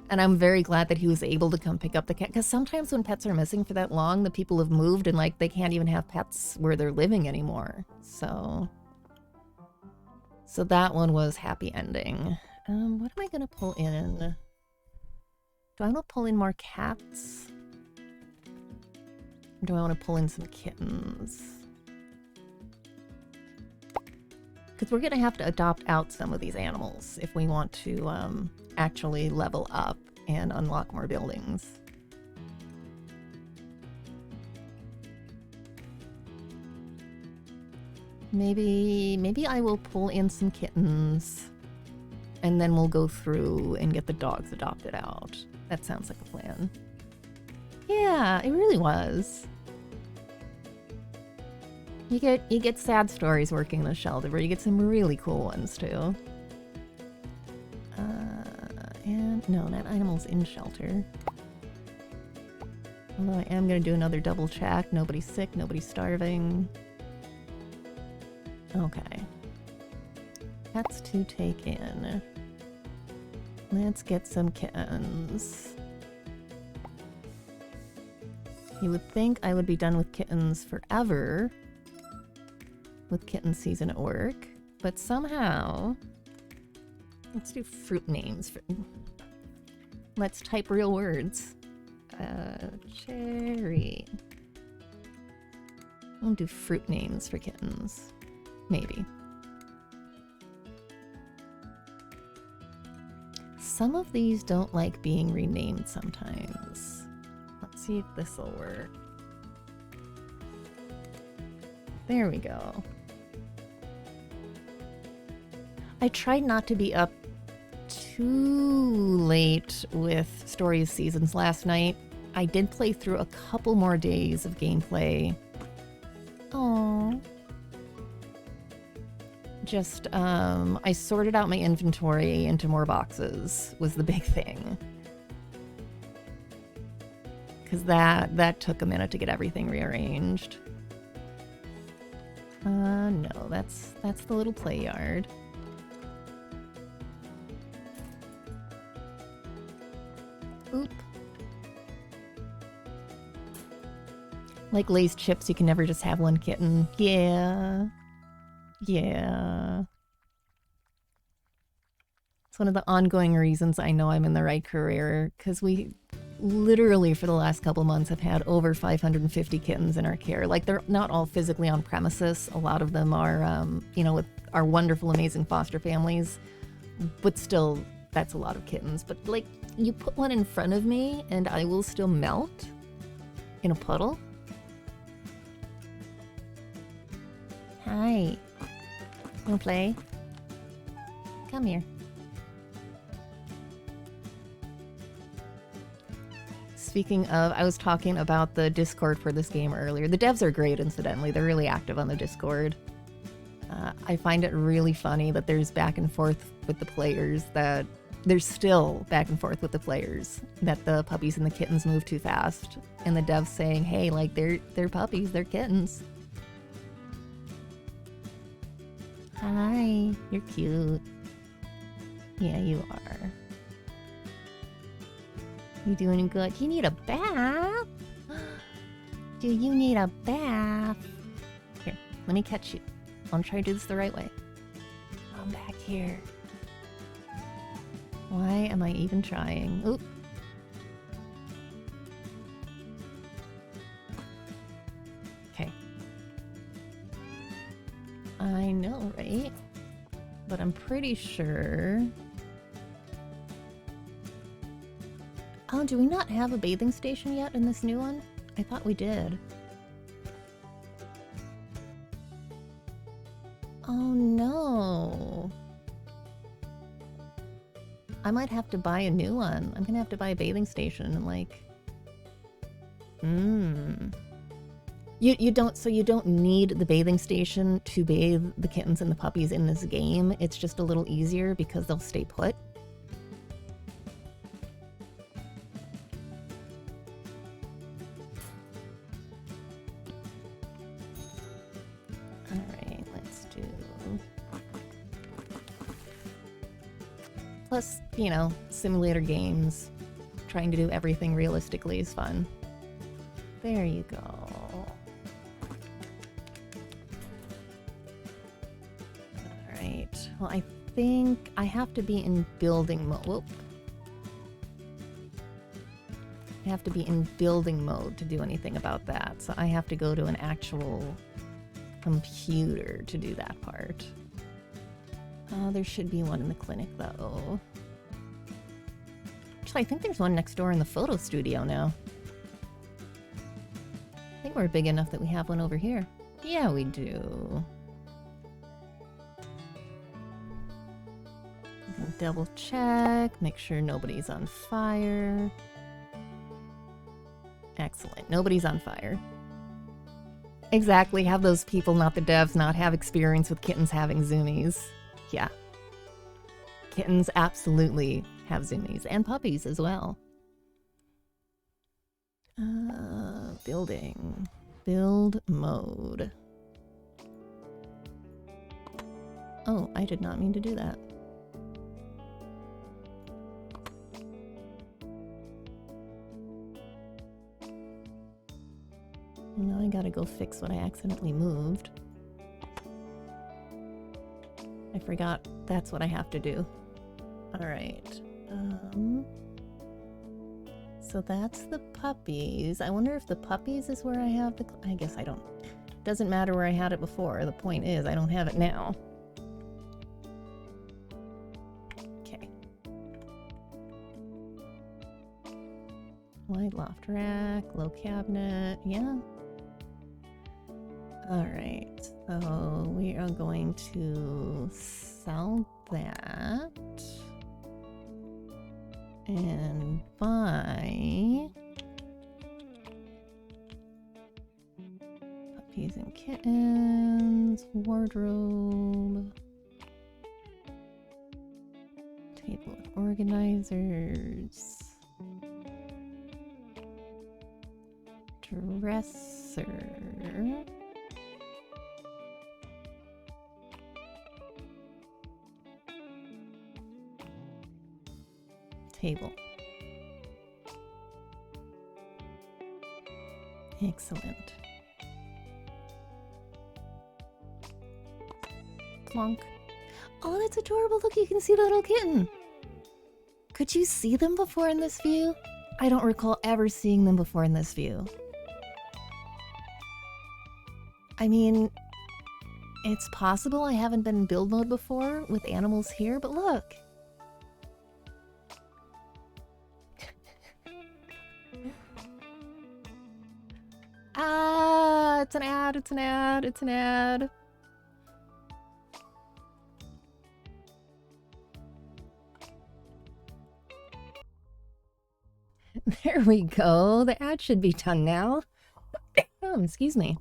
Speaker 1: And I'm very glad that he was able to come pick up the cat, because sometimes when pets are missing for that long, the people have moved and like they can't even have pets where they're living anymore. So that one was happy ending. What am I gonna pull in? Do I want to pull in more cats? Or do I want to pull in some kittens? Because we're going to have to adopt out some of these animals if we want to actually level up and unlock more buildings. Maybe I will pull in some kittens and then we'll go through and get the dogs adopted out. That sounds like a plan. Yeah, it really was. You get sad stories working in a shelter, but you get some really cool ones too. And no, that animal's in shelter. Although I am gonna do another double check. Nobody's sick, nobody's starving. Okay. Pets to take in. Let's get some kittens. You would think I would be done with kittens forever with kitten season at work, but somehow... Let's do fruit names. Let's type real words. Cherry. I'll do fruit names for kittens. Maybe. Some of these don't like being renamed sometimes. Let's see if this will work. There we go. I tried not to be up too late with Story of Seasons last night. I did play through a couple more days of gameplay. Aww. Just, I sorted out my inventory into more boxes was the big thing. Because that took a minute to get everything rearranged. No, that's the little play yard. Oop. Like Lay's chips, you can never just have one kitten. Yeah. Yeah. It's one of the ongoing reasons I know I'm in the right career, because we literally for the last couple months have had over 550 kittens in our care. Like, they're not all physically on premises. A lot of them are, you know, with our wonderful, amazing foster families. But still, that's a lot of kittens. But, like, you put one in front of me and I will still melt in a puddle. Hi. Wanna play? Come here. Speaking of, I was talking about the Discord for this game earlier. The devs are great, incidentally. They're really active on the Discord. I find it really funny that there's back and forth with the players, that there's still back and forth with the players, that the puppies and the kittens move too fast. And the devs saying, hey, like, they're puppies, they're kittens. Hi, you're cute. Yeah, you are. You doing good? You need a bath? Do you need a bath? Here, let me catch you. I'll try to do this the right way. I'm back here. Why am I even trying? Oop. Okay. I know, right? But I'm pretty sure... Oh, do we not have a bathing station yet in this new one? I thought we did. Oh no. I might have to buy a new one. I'm gonna have to buy a bathing station and like... You don't need the bathing station to bathe the kittens and the puppies in this game. It's just a little easier because they'll stay put. Alright, let's do... Plus, you know, simulator games. Trying to do everything realistically is fun. There you go. Alright, well I think I have to be in building mode. Whoop. I have to be in building mode to do anything about that. So I have to go to an actual computer to do that part. There should be one in the clinic, though. Actually, I think there's one next door in the photo studio now. I think we're big enough that we have one over here. Yeah, we do. Double check, make sure nobody's on fire. Excellent, nobody's on fire. Exactly, have those people, not the devs, not have experience with kittens having zoomies. Yeah. Kittens absolutely have zoomies, and puppies as well. Building. Build mode. Oh, I did not mean to do that. Now I gotta go fix what I accidentally moved. I forgot that's what I have to do. Alright. So that's the puppies. I wonder if the puppies is where I have the... I guess I don't... Doesn't matter where I had it before. The point is, I don't have it now. Okay. Wide loft rack, low cabinet, yeah. Alright, so we are going to sell that and buy puppies and kittens, wardrobe, table of organizers, dresser, table. Excellent. Plonk. Oh, that's adorable. Look, you can see the little kitten. Could you see them before in this view? I don't recall ever seeing them before in this view. I mean, it's possible I haven't been in build mode before with animals here, but look. Ah, it's an ad, it's an ad, it's an ad. There we go. The ad should be done now. Oh, excuse me.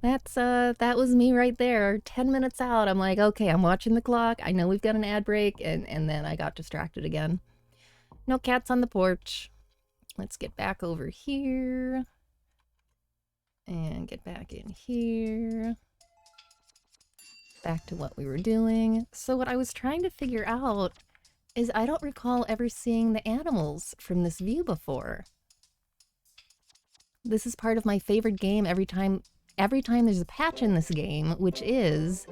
Speaker 1: That was me right there. 10 minutes out. I'm like, okay, I'm watching the clock. I know we've got an ad break, and then I got distracted again. No cats on the porch. Let's get back over here. And get back in here. Back to what we were doing. So what I was trying to figure out is I don't recall ever seeing the animals from this view before. This is part of my favorite game every time there's a patch in this game, which is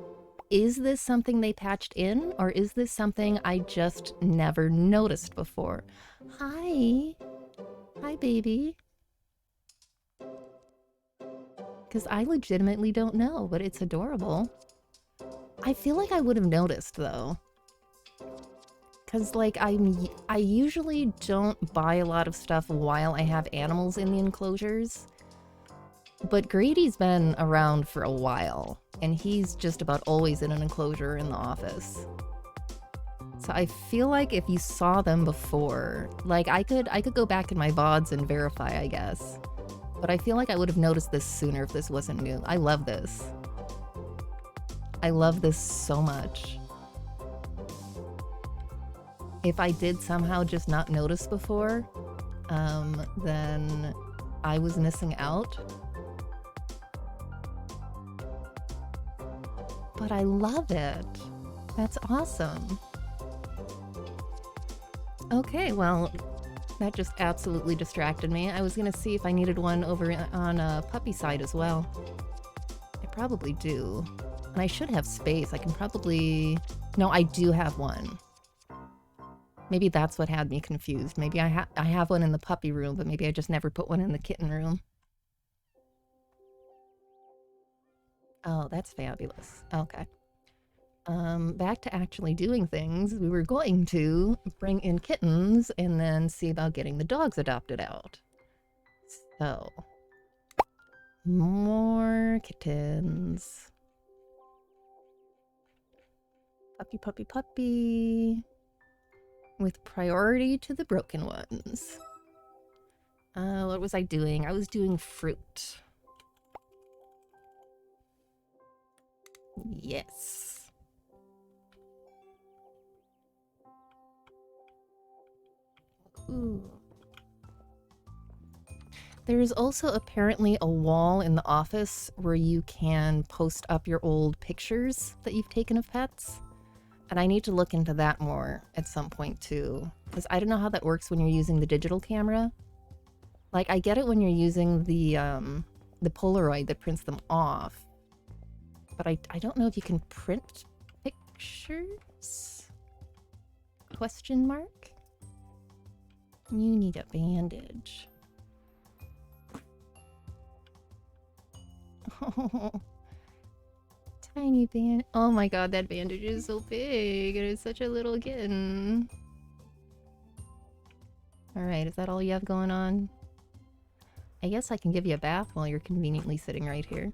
Speaker 1: this something they patched in, or is this something I just never noticed before? Hi. Hi, baby. Because I legitimately don't know, but it's adorable. I feel like I would have noticed, though. Because, like, I usually don't buy a lot of stuff while I have animals in the enclosures. But Grady's been around for a while, and he's just about always in an enclosure in the office. So I feel like if you saw them before, like, I could go back in my VODs and verify, I guess. But I feel like I would have noticed this sooner if this wasn't new. I love this. I love this so much. If I did somehow just not notice before, then I was missing out. But I love it. That's awesome. Okay, well, that just absolutely distracted me. I was gonna see if I needed one over on a puppy side as well. I probably do. And I should have space. I can probably... No, I do have one. Maybe that's what had me confused. Maybe I have one in the puppy room, but maybe I just never put one in the kitten room. Oh, that's fabulous. Okay. Back to actually doing things. We were going to bring in kittens and then see about getting the dogs adopted out. So, more kittens. Puppy, puppy, puppy. With priority to the broken ones. What was I doing? I was doing fruit. Yes. Ooh. There is also apparently a wall in the office where you can post up your old pictures that you've taken of pets. And I need to look into that more at some point too. Because I don't know how that works when you're using the digital camera. Like, I get it when you're using the Polaroid that prints them off. But I don't know if you can print pictures? Question mark? You need a bandage. Oh, tiny band. Oh my god, that bandage is so big. It is such a little kitten. Alright, is that all you have going on? I guess I can give you a bath while you're conveniently sitting right here.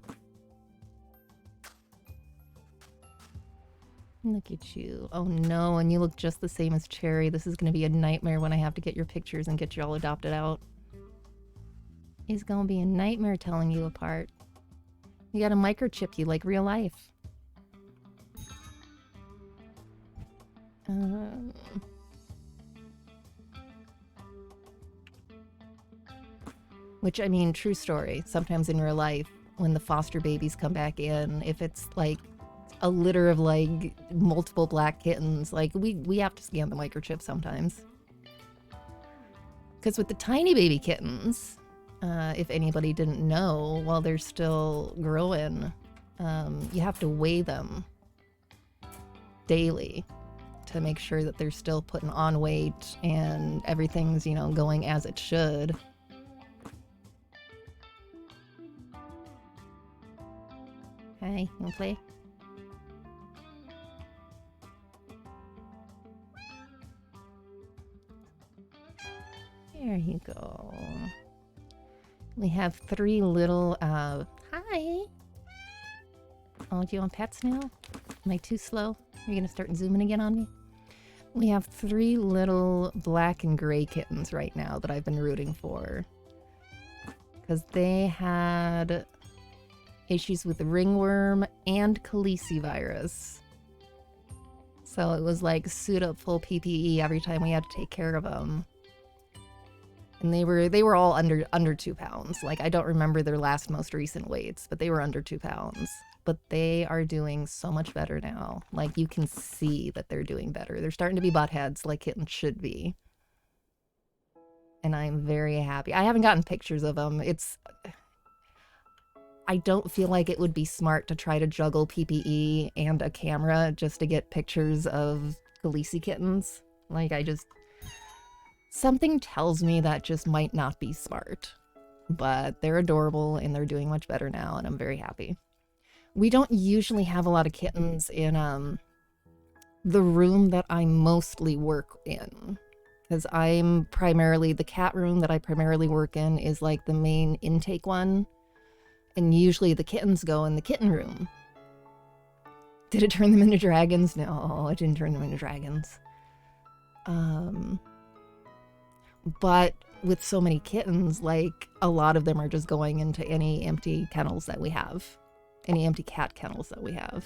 Speaker 1: Look at you. Oh no, and you look just the same as Cherry. This is gonna be a nightmare when I have to get your pictures and get you all adopted out. It's gonna be a nightmare telling you apart. You gotta microchip you like real life. Which, I mean, true story. Sometimes in real life, when the foster babies come back in, if it's like a litter of like multiple black kittens, like we have to scan the microchip sometimes. Because with the tiny baby kittens, if anybody didn't know, while they're still growing, you have to weigh them daily to make sure that they're still putting on weight and everything's, you know, going as it should. Hi, you wanna play? There you go. We have 3 little, hi! Oh, do you want pets now? Am I too slow? Are you gonna start zooming again on me? We have 3 little black and gray kittens right now that I've been rooting for. Because they had issues with ringworm and calicivirus. So it was like suit up full PPE every time we had to take care of them. And they were all under 2 pounds. Like, I don't remember their last most recent weights, but they were under 2 pounds. But they are doing so much better now. Like, you can see that they're doing better. They're starting to be butt heads like kittens should be. And I'm very happy. I haven't gotten pictures of them. I don't feel like it would be smart to try to juggle PPE and a camera just to get pictures of Khaleesi kittens. Like, something tells me that just might not be smart. But they're adorable and they're doing much better now, and I'm very happy. We don't usually have a lot of kittens in the room that I mostly work in. Because I'm primarily, the cat room that I primarily work in is like the main intake one. And usually the kittens go in the kitten room. Did it turn them into dragons? No, it didn't turn them into dragons. But with so many kittens, like, a lot of them are just going into any empty kennels that we have. Any empty cat kennels that we have.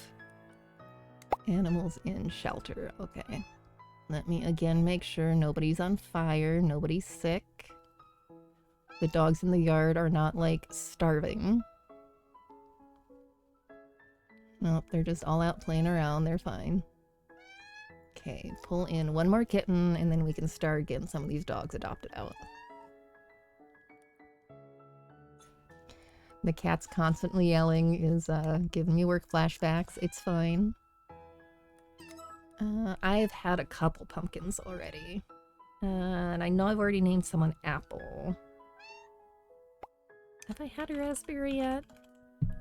Speaker 1: Animals in shelter. Okay. Let me again make sure nobody's on fire, nobody's sick. The dogs in the yard are not, like, starving. Nope, they're just all out playing around. They're fine. Okay, pull in 1 more kitten, and then we can start getting some of these dogs adopted out. The cat's constantly yelling is giving me work flashbacks. It's fine. I've had a couple pumpkins already. And I know I've already named someone Apple. Have I had a raspberry yet?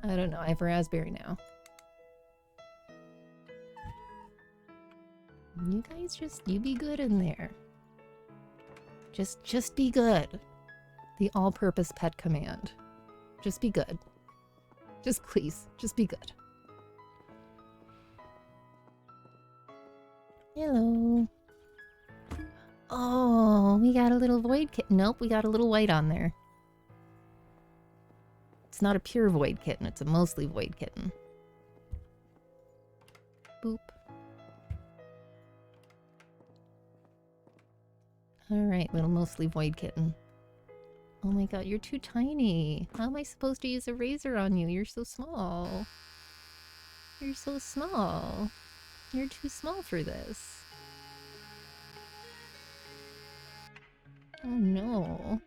Speaker 1: I don't know. I have a raspberry now. You guys you be good in there. Just be good. The all-purpose pet command. Just be good. Just please, just be good. Hello. Oh, we got a little void kitten. Nope, we got a little white on there. It's not a pure void kitten, it's a mostly void kitten. Boop. Alright, little mostly void kitten. Oh my god, you're too tiny. How am I supposed to use a razor on you? You're so small. You're so small. You're too small for this. Oh no.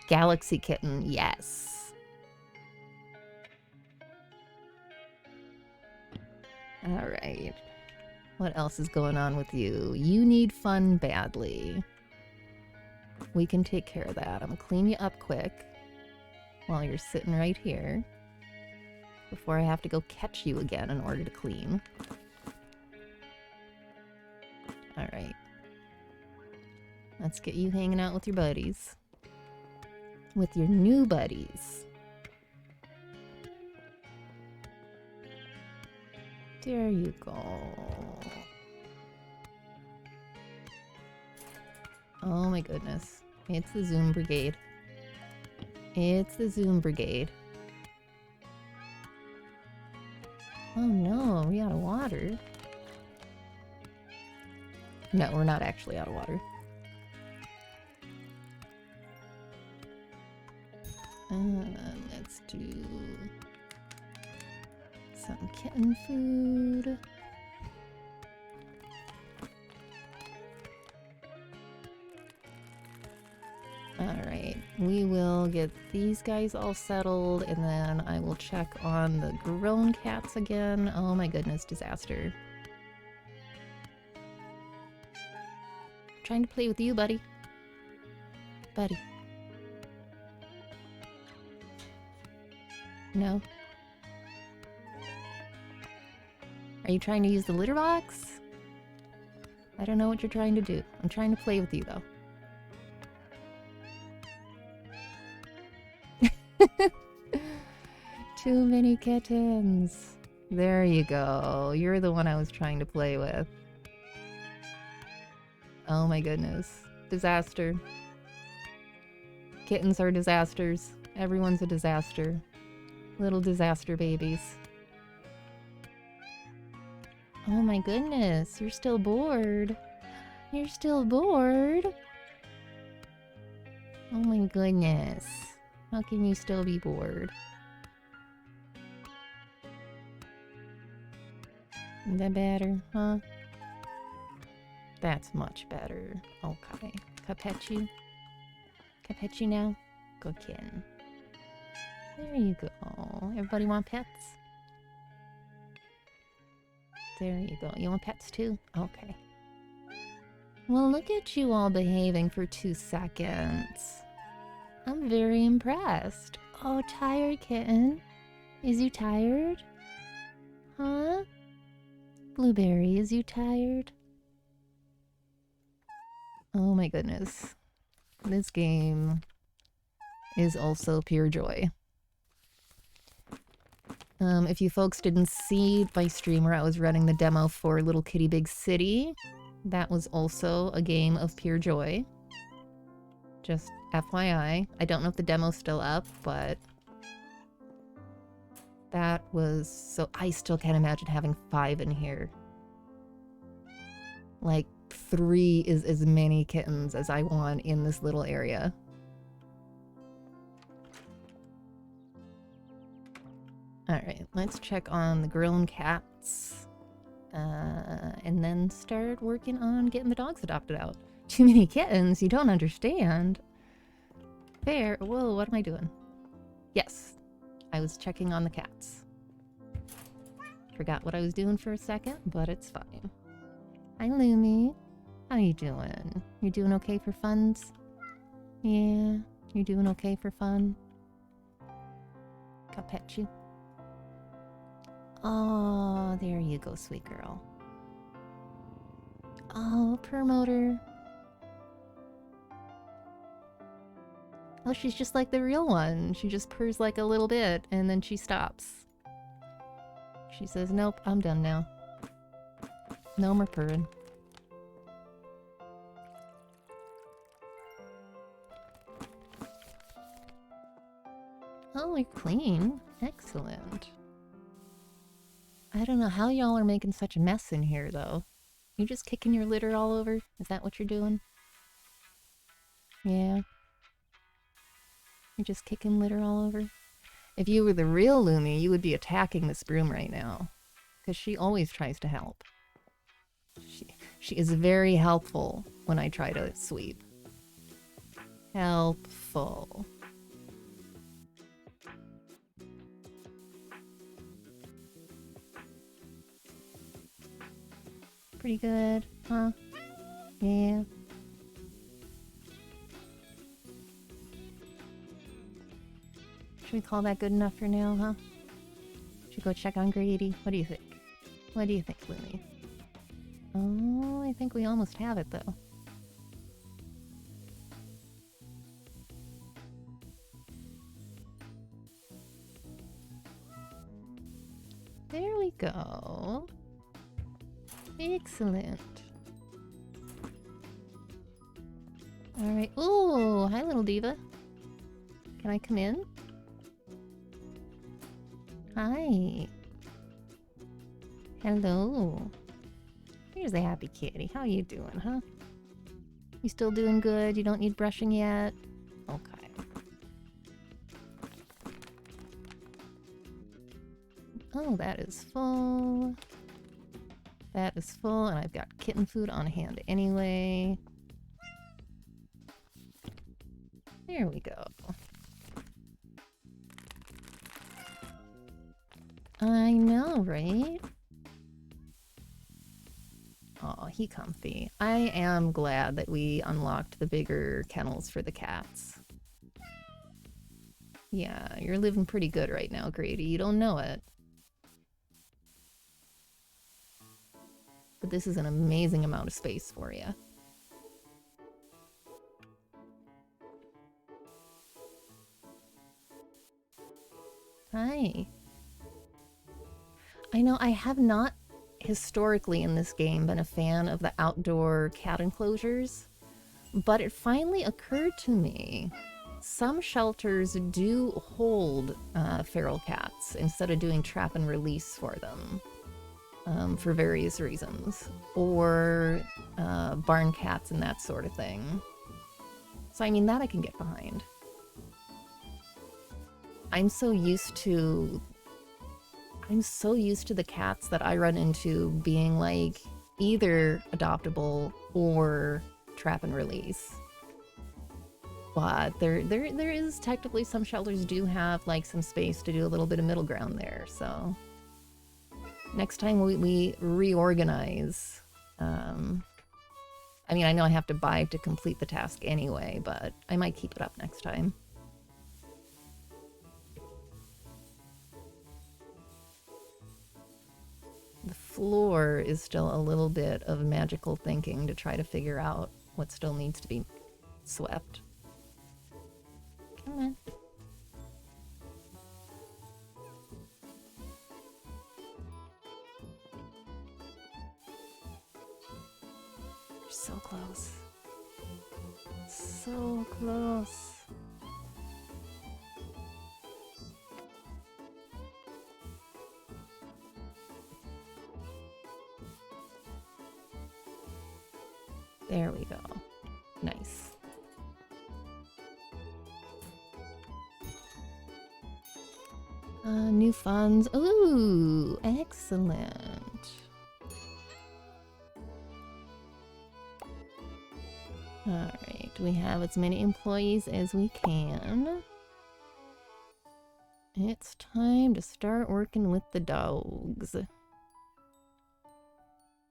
Speaker 1: Galaxy kitten, yes. Alright. What else is going on with you? You need fun badly. We can take care of that. I'm gonna clean you up quick while you're sitting right here before I have to go catch you again in order to clean. Alright. Let's get you hanging out with your buddies. With your new buddies. There you go. Oh my goodness. It's the Zoom Brigade. It's the Zoom Brigade. Oh no, are we out of water? No, we're not actually out of water. Let's do some kitten food. Alright, we will get these guys all settled, and then I will check on the grown cats again. Oh my goodness, disaster. Trying to play with you, buddy. Buddy. No? Are you trying to use the litter box? I don't know what you're trying to do. I'm trying to play with you, though. Too many kittens. There you go. You're the one I was trying to play with. Oh my goodness. Disaster. Kittens are disasters. Everyone's a disaster. Little disaster babies. Oh my goodness. You're still bored. You're still bored? Oh my goodness. How can you still be bored? Is that better, huh? That's much better. Okay. Can I pet you? Can I pet you now? Good kitten. There you go. Everybody want pets? There you go. You want pets too? Okay. Well, look at you all behaving for 2 seconds. I'm very impressed. Oh, tired kitten? Is you tired? Huh? Blueberry, is you tired? Oh my goodness. This game is also pure joy. If you folks didn't see my stream where I was running the demo for Little Kitty Big City, that was also a game of pure joy. Just FYI. I don't know if the demo's still up, but that was so... I still can't imagine having 5 in here. Like, 3 is as many kittens as I want in this little area. Alright, let's check on the grown cats. And then start working on getting the dogs adopted out. Too many kittens? You don't understand. Fair. Whoa, what am I doing? Yes, I was checking on the cats. Forgot what I was doing for a second, but it's fine. Hi, Lumi. How you doing? You doing okay for funs? Yeah, you doing okay for fun? Can I pet you? Oh, there you go, sweet girl. Oh, promoter. Oh, she's just like the real one. She just purrs like a little bit, and then she stops. She says, nope, I'm done now. No more purring. Oh, you're clean. Excellent. I don't know how y'all are making such a mess in here, though. You just kicking your litter all over? Is that what you're doing? Yeah. You're just kicking litter all over? If you were the real Lumi, you would be attacking this broom right now. Because she always tries to help. She is very helpful when I try to sweep. Helpful. Pretty good, huh? Yeah. Should we call that good enough for now, huh? Should we go check on Grady? What do you think? What do you think, Lumi? Oh, I think we almost have it, though. There we go. Excellent. Alright. Ooh, hi, little diva. Can I come in? Hi. Hello. Here's a happy kitty. How you doing, huh? You still doing good? You don't need brushing yet? Okay. Oh, that is full. That is full, and I've got kitten food on hand anyway. There we go. I know, right? Oh, he comfy. I am glad that we unlocked the bigger kennels for the cats. Yeah, you're living pretty good right now, Grady. You don't know it. But this is an amazing amount of space for you. Hi. I know I have not historically in this game been a fan of the outdoor cat enclosures, but it finally occurred to me some shelters do hold feral cats instead of doing trap and release for them. For various reasons, or barn cats and that sort of thing. So I mean, that I can get behind. I'm so used to the cats that I run into being like either adoptable or trap and release. But there is technically some shelters do have like some space to do a little bit of middle ground there, so next time we reorganize. I mean, I know I have to buy to complete the task anyway, but I might keep it up next time. The floor is still a little bit of magical thinking to try to figure out what still needs to be swept. Come on. So close. So close. There we go. Nice. New funds. Ooh, excellent. Alright, we have as many employees as we can. It's time to start working with the dogs.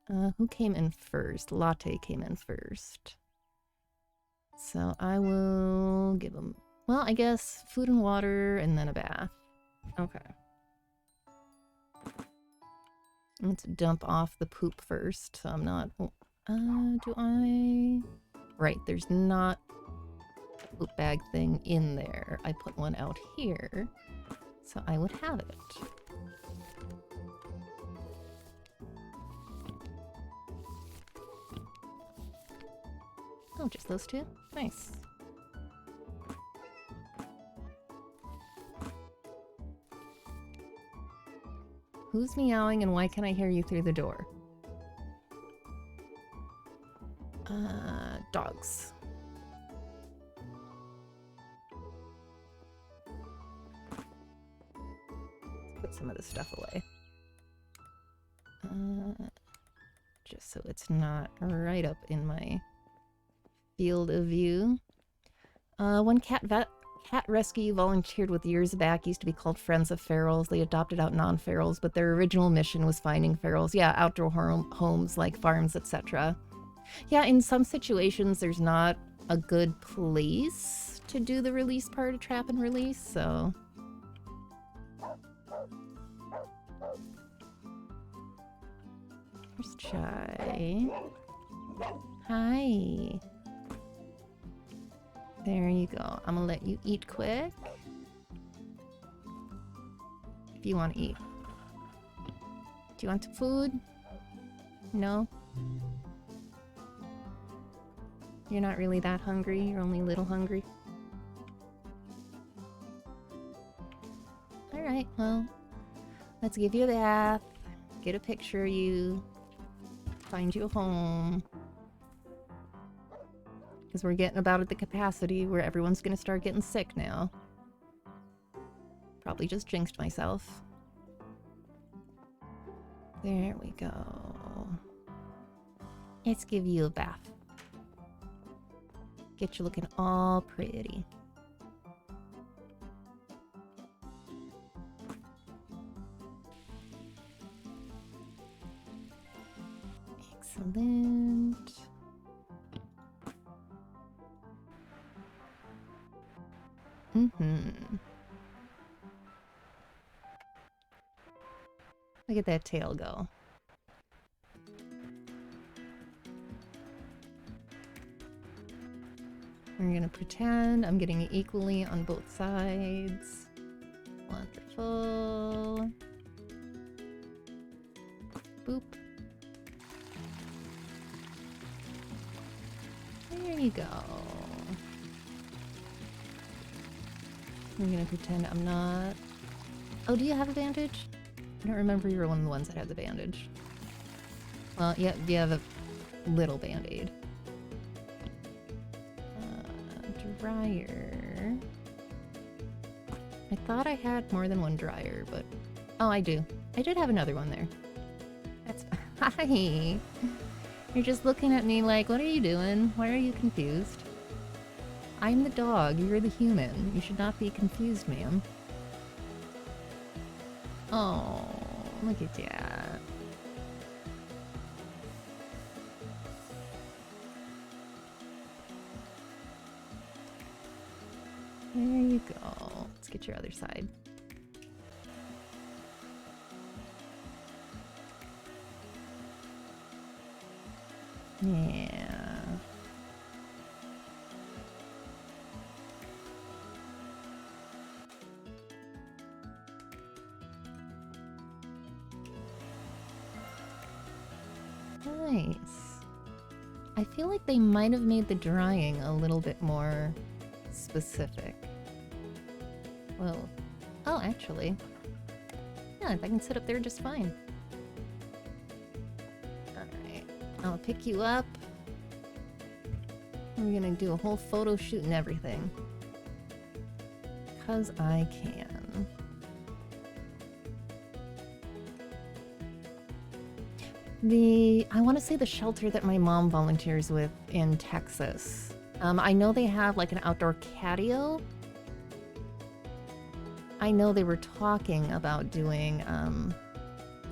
Speaker 1: Who came in first? Latte came in first. So I will give him, well, I guess food and water and then a bath. Okay. Let's dump off the poop first, so I'm not... do I... Right, there's not a poop bag thing in there. I put one out here, so I would have it. Oh, just those two? Nice. Who's meowing and why can I hear you through the door? Dogs. Put some of this stuff away. Just so it's not right up in my field of view. One cat rescue volunteered with years back, used to be called Friends of Ferals. They adopted out non-ferals, but their original mission was finding ferals. Yeah, outdoor homes like farms, etc. Yeah, in some situations there's not a good place to do the release part of trap and release, so... Here's Chai. Hi. There you go. I'm gonna let you eat quick. If you want to eat. Do you want some food? No? You're not really that hungry, you're only a little hungry. Alright, well, let's give you a bath, get a picture of you, find you a home. Because we're getting about at the capacity where everyone's gonna start getting sick now. Probably just jinxed myself. There we go. Let's give you a bath. Get you looking all pretty. Excellent. Look at that tail go. We're gonna pretend I'm getting it equally on both sides. Wonderful. Boop. There you go. I'm gonna pretend I'm not... Oh, do you have a bandage? I don't remember you were one of the ones that had the bandage. Well, yeah, you have a little band-aid. Dryer. I thought I had more than one dryer, but... Oh, I do. I did have another one there. That's... Hi! You're just looking at me like, what are you doing? Why are you confused? I'm the dog, you're the human. You should not be confused, ma'am. Oh, look at that. There you go. Let's get your other side. Yeah. Nice. I feel like they might have made the drying a little bit more specific. Well, oh, actually. Yeah, I can sit up there just fine. Alright, I'll pick you up. We're gonna do a whole photo shoot and everything. 'Cause I can. I want to say the shelter that my mom volunteers with in Texas. I know they have like an outdoor catio. I know they were talking about doing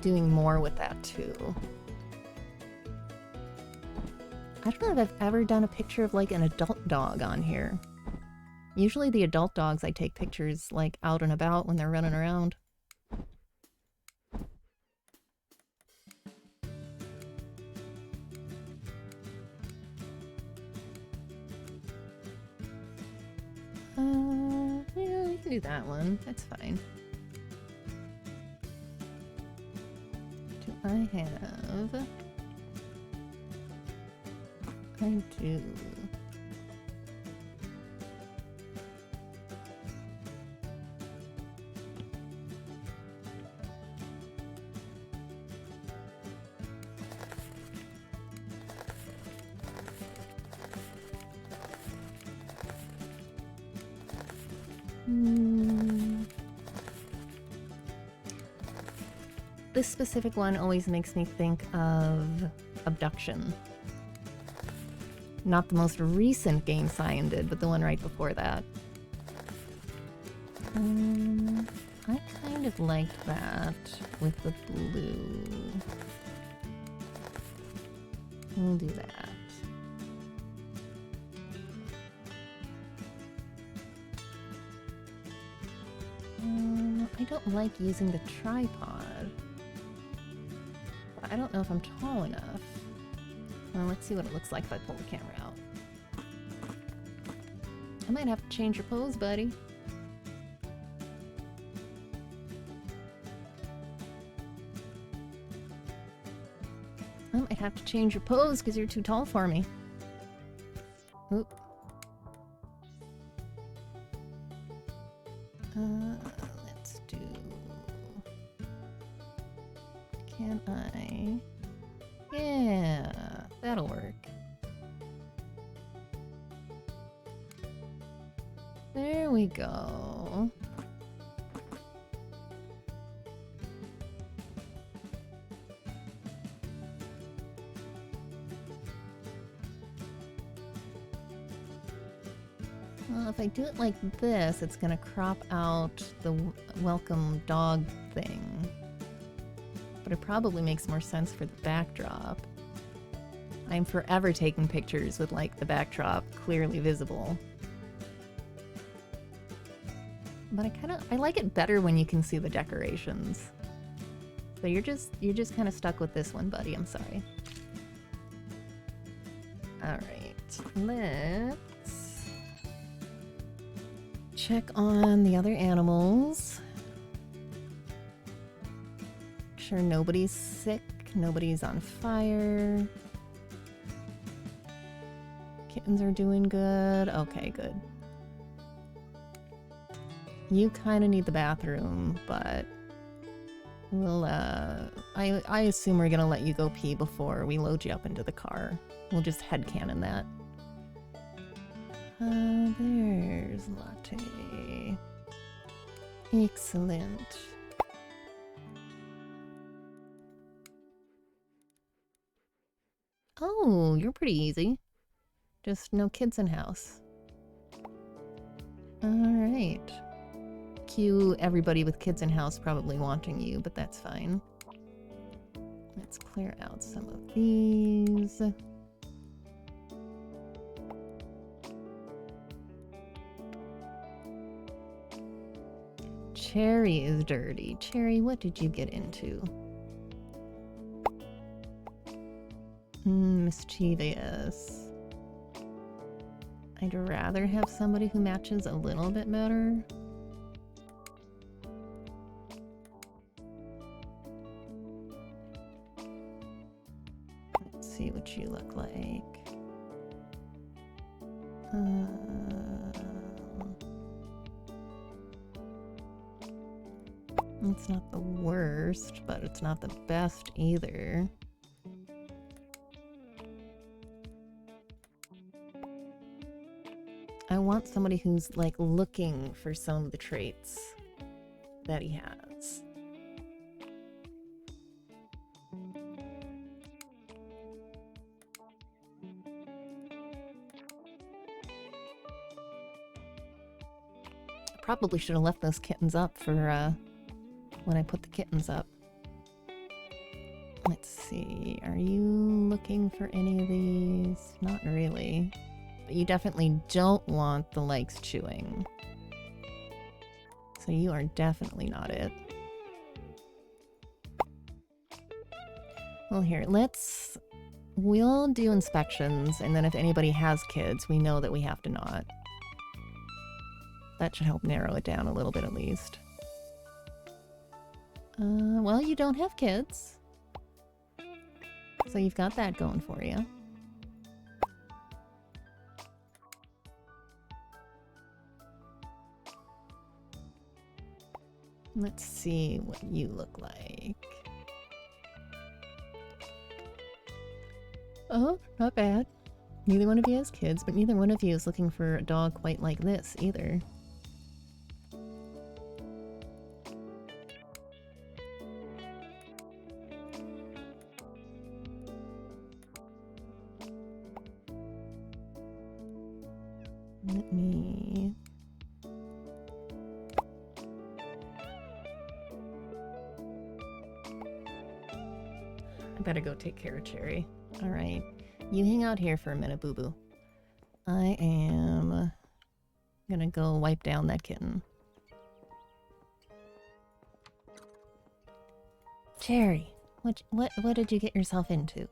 Speaker 1: more with that too. I don't know if I've ever done a picture of like an adult dog on here. Usually the adult dogs I take pictures like out and about when they're running around. Yeah, you can do that one. That's fine. Do I have... I do. This specific one always makes me think of Abduction. Not the most recent game Cyan did, but the one right before that. I kind of liked that with the blue. We'll do that. I don't like using the tripod. But I don't know if I'm tall enough. Well, let's see what it looks like if I pull the camera out. I might have to change your pose, buddy. I might have to change your pose because you're too tall for me. Oop. Let's do... Can I... Yeah, that'll work. There we go. Well, if I do it like this, it's gonna crop out the welcome dog thing. But it probably makes more sense for the backdrop. I'm forever taking pictures with like the backdrop clearly visible. But I like it better when you can see the decorations. So you're just kind of stuck with this one, buddy. I'm sorry. All right, let's check on the other animals. Make sure nobody's sick, nobody's on fire. Kittens are doing good. Okay, good. You kind of need the bathroom, but we'll, I assume we're gonna let you go pee before we load you up into the car. We'll just headcanon that. There's Latte. Excellent. Oh, you're pretty easy. Just no kids in house. Alright. Cue everybody with kids in house probably wanting you, but that's fine. Let's clear out some of these. Cherry is dirty. Cherry, what did you get into? Mischievous. I'd rather have somebody who matches a little bit better. Let's see what you look like. It's not the worst, but it's not the best either. I want somebody who's like looking for some of the traits that he has. Probably should have left those kittens up for when I put the kittens up. Let's Let's see. Are you looking for any of these? Not really. But you definitely don't want the legs chewing. So you are definitely not it. Well, here, we'll do inspections, and then if anybody has kids, we know that we have to not. That should help narrow it down a little bit at least. Well, you don't have kids. So you've got that going for you. Let's see what you look like. Oh, not bad. Neither one of you has kids, but neither one of you is looking for a dog quite like this either. Let me... I better go take care of Cherry. Alright. You hang out here for a minute, boo-boo. I am gonna go wipe down that kitten. Cherry, what did you get yourself into?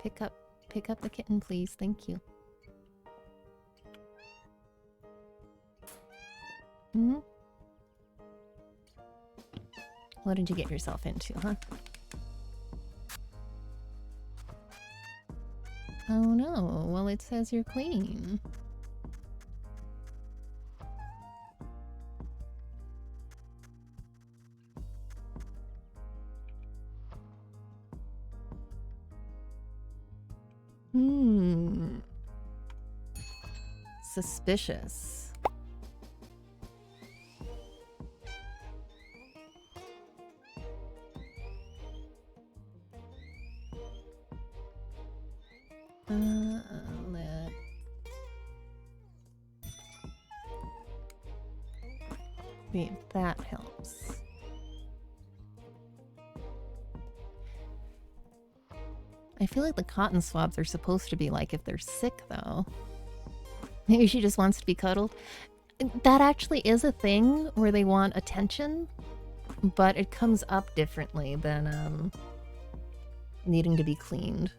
Speaker 1: Pick up the kitten, please. Thank you. Hmm? What did you get yourself into, huh? Oh no, well it says you're clean. Suspicious. Wait, that helps. I feel like the cotton swabs are supposed to be like if they're sick, though. Maybe she just wants to be cuddled. That actually is a thing where they want attention, but it comes up differently than needing to be cleaned.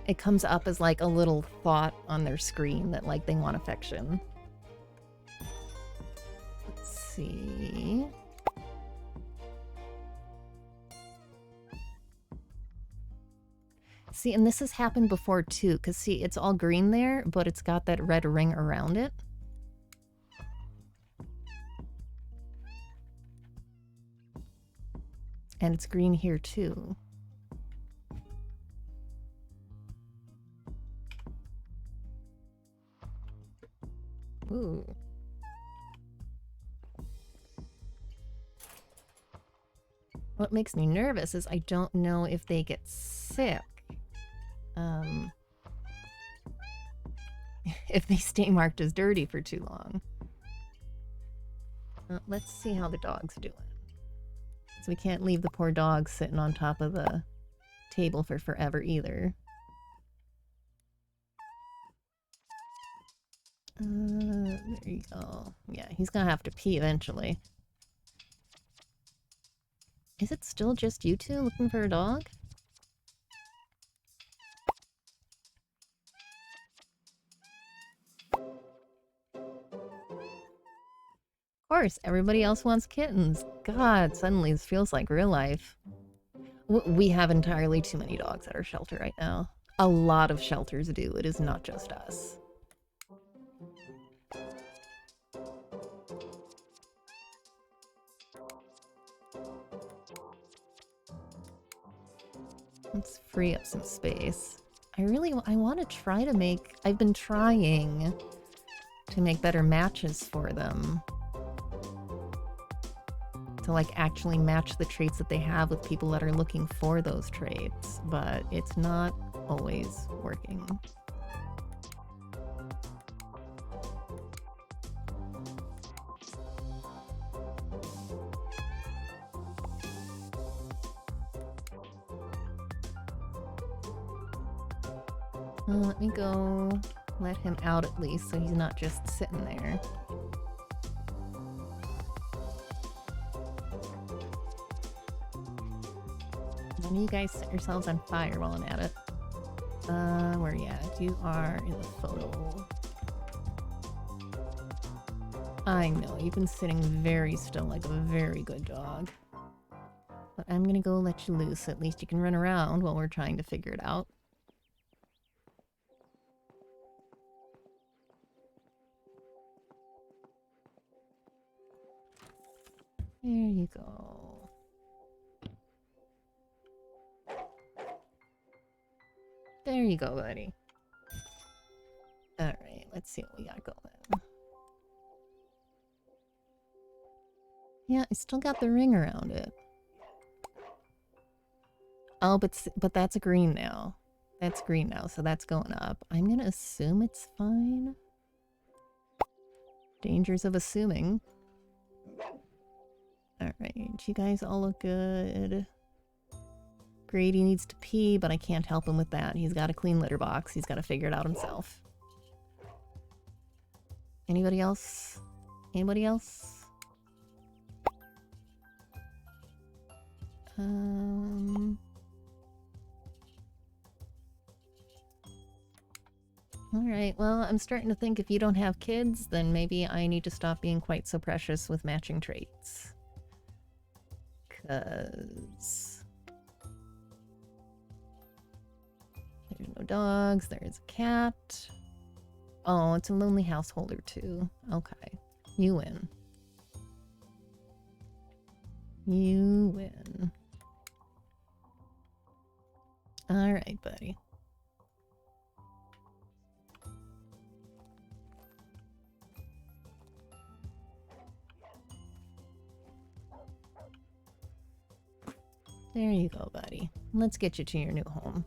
Speaker 1: It comes up as like a little thought on their screen that like they want affection. Let's see. See, and this has happened before too, because see, it's all green there, but it's got that red ring around it. And it's green here too. Ooh. What makes me nervous is I don't know if they get sick. If they stay marked as dirty for too long. Let's see how the dog's doing. So we can't leave the poor dog sitting on top of the table for forever either. There you go. Yeah, he's gonna have to pee eventually. Is it still just you two looking for a dog? Of course, everybody else wants kittens. God, suddenly this feels like real life. We have entirely too many dogs at our shelter right now. A lot of shelters do. It is not just us. Let's free up some space. I want to try to make... I've been trying to make better matches for them. To like actually match the traits that they have with people that are looking for those traits, but it's not always working. Let me go let him out at least so he's not just sitting there. And you guys set yourselves on fire while I'm at it. Where are you at? You are in the photo. I know, you've been sitting very still like a very good dog. But I'm gonna go let you loose, so at least you can run around while we're trying to figure it out. There you go. There you go, buddy. Alright, let's see what we got going. Yeah, I still got the ring around it. Oh, but that's green now. That's green now, so that's going up. I'm gonna assume it's fine. Dangers of assuming. Alright, you guys all look good. Grady needs to pee, but I can't help him with that. He's got a clean litter box. He's got to figure it out himself. Anybody else? Anybody else? Alright, well, I'm starting to think if you don't have kids, then maybe I need to stop being quite so precious with matching traits. 'Cause there's no dogs, there's a cat. Oh, it's a lonely householder too. Okay, you win. You win. Alright, buddy. There you go, buddy. Let's get you to your new home.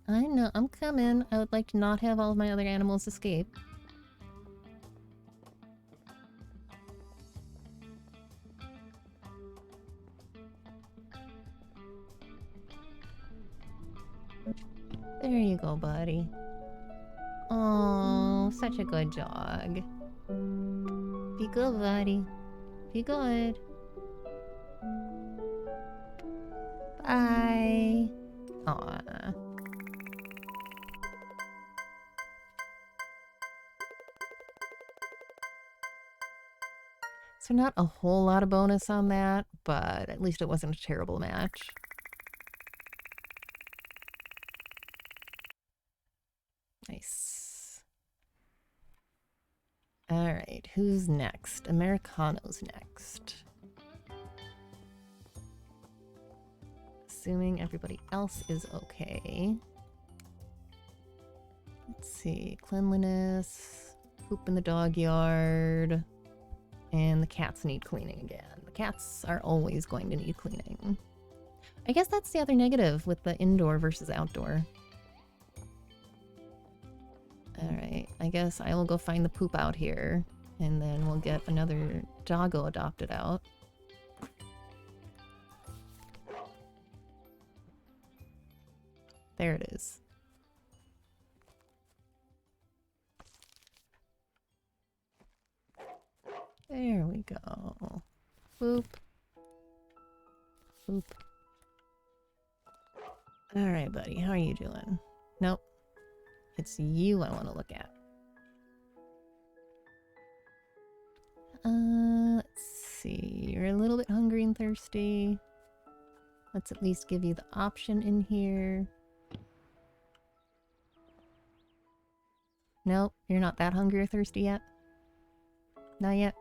Speaker 1: I know, I'm coming. I would like to not have all of my other animals escape. There you go, buddy. Oh, such a good dog. Be good, buddy. Be good. Bye. Aw. So not a whole lot of bonus on that, but at least it wasn't a terrible match. Nice. Alright, who's next? Americano's next. Assuming everybody else is okay. Let's see, cleanliness, poop in the dog yard, and the cats need cleaning again. The cats are always going to need cleaning. I guess that's the other negative with the indoor versus outdoor. Alright, I guess I will go find the poop out here, and then we'll get another doggo adopted out. There it is. There we go. Boop. Boop. Alright, buddy, how are you doing? Nope. It's you I want to look at. Let's see. You're a little bit hungry and thirsty. Let's at least give you the option in here. Nope, you're not that hungry or thirsty yet. Not yet.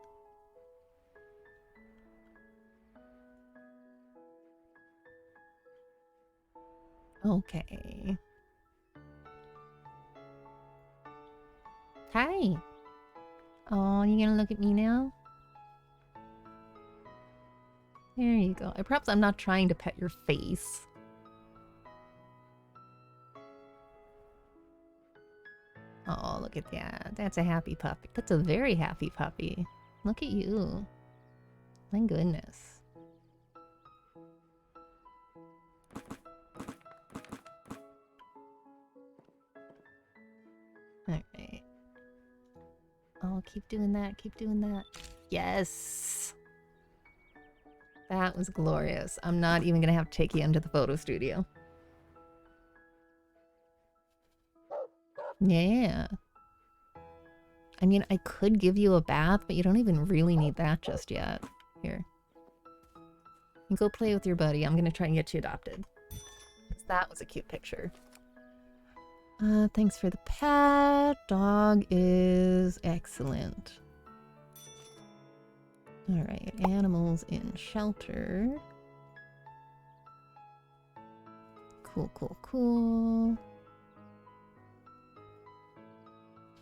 Speaker 1: Okay. Hi. Oh, you gonna look at me now? There you go. Perhaps I'm not trying to pet your face. Oh, look at that. That's a happy puppy. That's a very happy puppy. Look at you. My goodness. Oh, keep doing that. Keep doing that. Yes. That was glorious. I'm not even going to have to take you into the photo studio. Yeah. I mean, I could give you a bath, but you don't even really need that just yet. Here. You go play with your buddy. I'm going to try and get you adopted. Because that was a cute picture. Thanks for the pet. Dog is excellent. Alright, animals in shelter. Cool, cool, cool.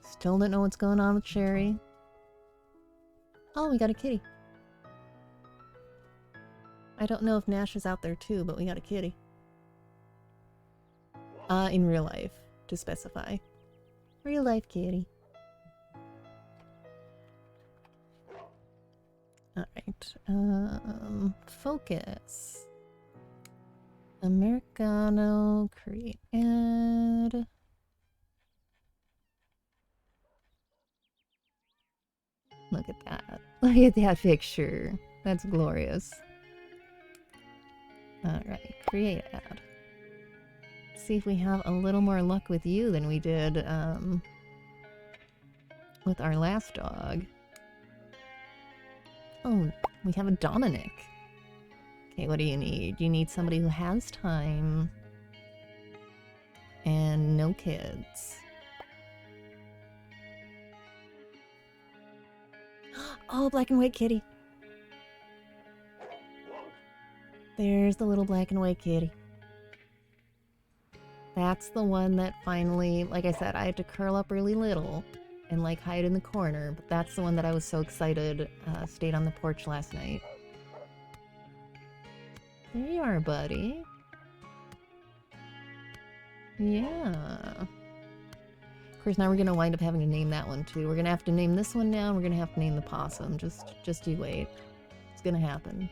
Speaker 1: Still don't know what's going on with Sherry. Oh, we got a kitty. I don't know if Nash is out there too, but we got a kitty. In real life, to specify. Real life kitty. Alright, focus. Americano, create ad. Look at that. Look at that picture. That's glorious. Alright, create ad. See if we have a little more luck with you than we did with our last dog. Oh, we have a Dominic. Okay, what do you need? You need somebody who has time and no kids. Oh, black and white kitty. There's the little black and white kitty. That's the one that finally, like I said, I had to curl up really little and like hide in the corner, but that's the one that I was so excited stayed on the porch last night. There you are, buddy. Yeah. Of course, now we're gonna wind up having to name that one too. We're gonna have to name this one now, and we're gonna have to name the possum. Just you wait. It's gonna happen.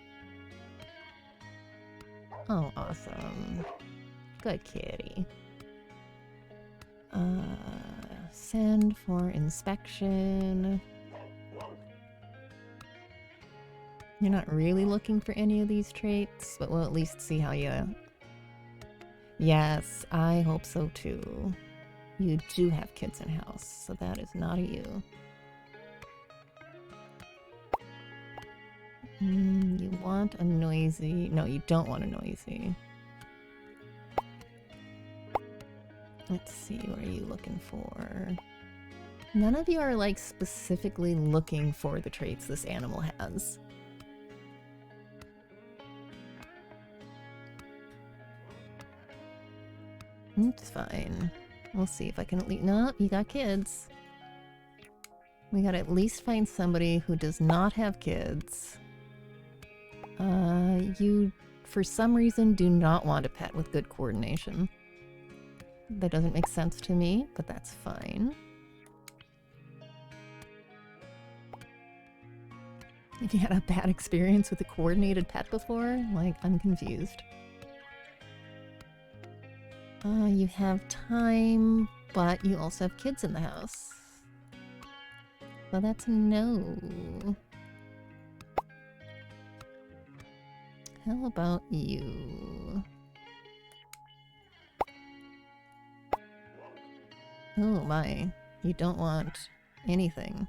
Speaker 1: Oh, awesome. Good kitty. Send for inspection. You're not really looking for any of these traits, but we'll at least see how you... Yes, I hope so too. You do have kids in house, so that is not a you. You want a noisy... No, you don't want a noisy. Let's see, what are you looking for? None of you are, like, specifically looking for the traits this animal has. It's fine. We'll see if I can at least... No, you got kids. We gotta at least find somebody who does not have kids. You, for some reason, do not want a pet with good coordination. That doesn't make sense to me, but that's fine. If you had a bad experience with a coordinated pet before, like, I'm confused. You have time, but you also have kids in the house. Well, that's a no. How about you? Oh my, you don't want anything.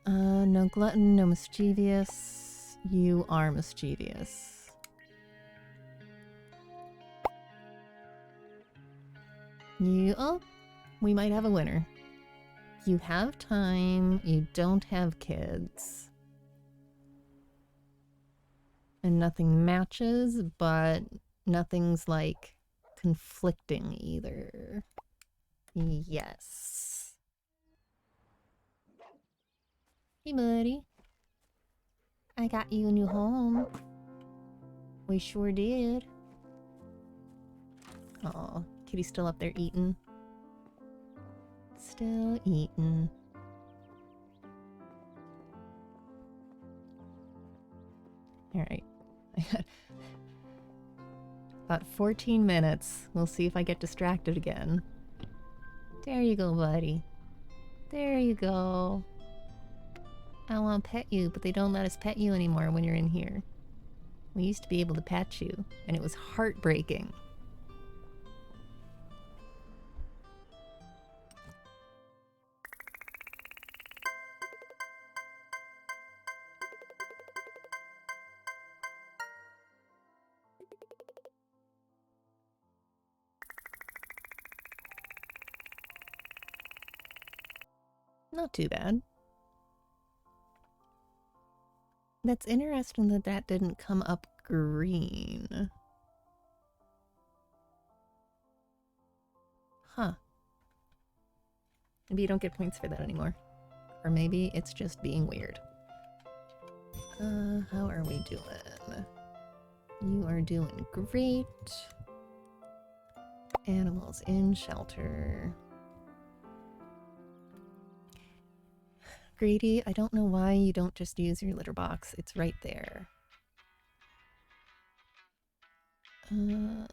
Speaker 1: No glutton, no mischievous. You are mischievous. Oh, we might have a winner. You have time, you don't have kids. And nothing matches, but nothing's like conflicting either. Yes. Hey, buddy. I got you a new home. We sure did. Aw, kitty's still up there eating. Still eating. Alright. I got about 14 minutes. We'll see if I get distracted again. There you go, buddy. There you go. I want to pet you, but they don't let us pet you anymore when you're in here. We used to be able to pet you, and it was heartbreaking. Not too bad. That's interesting that that didn't come up green. Huh. Maybe you don't get points for that anymore. Or maybe it's just being weird. How are we doing? You are doing great. Animals in shelter. Grady, I don't know why you don't just use your litter box. It's right there. I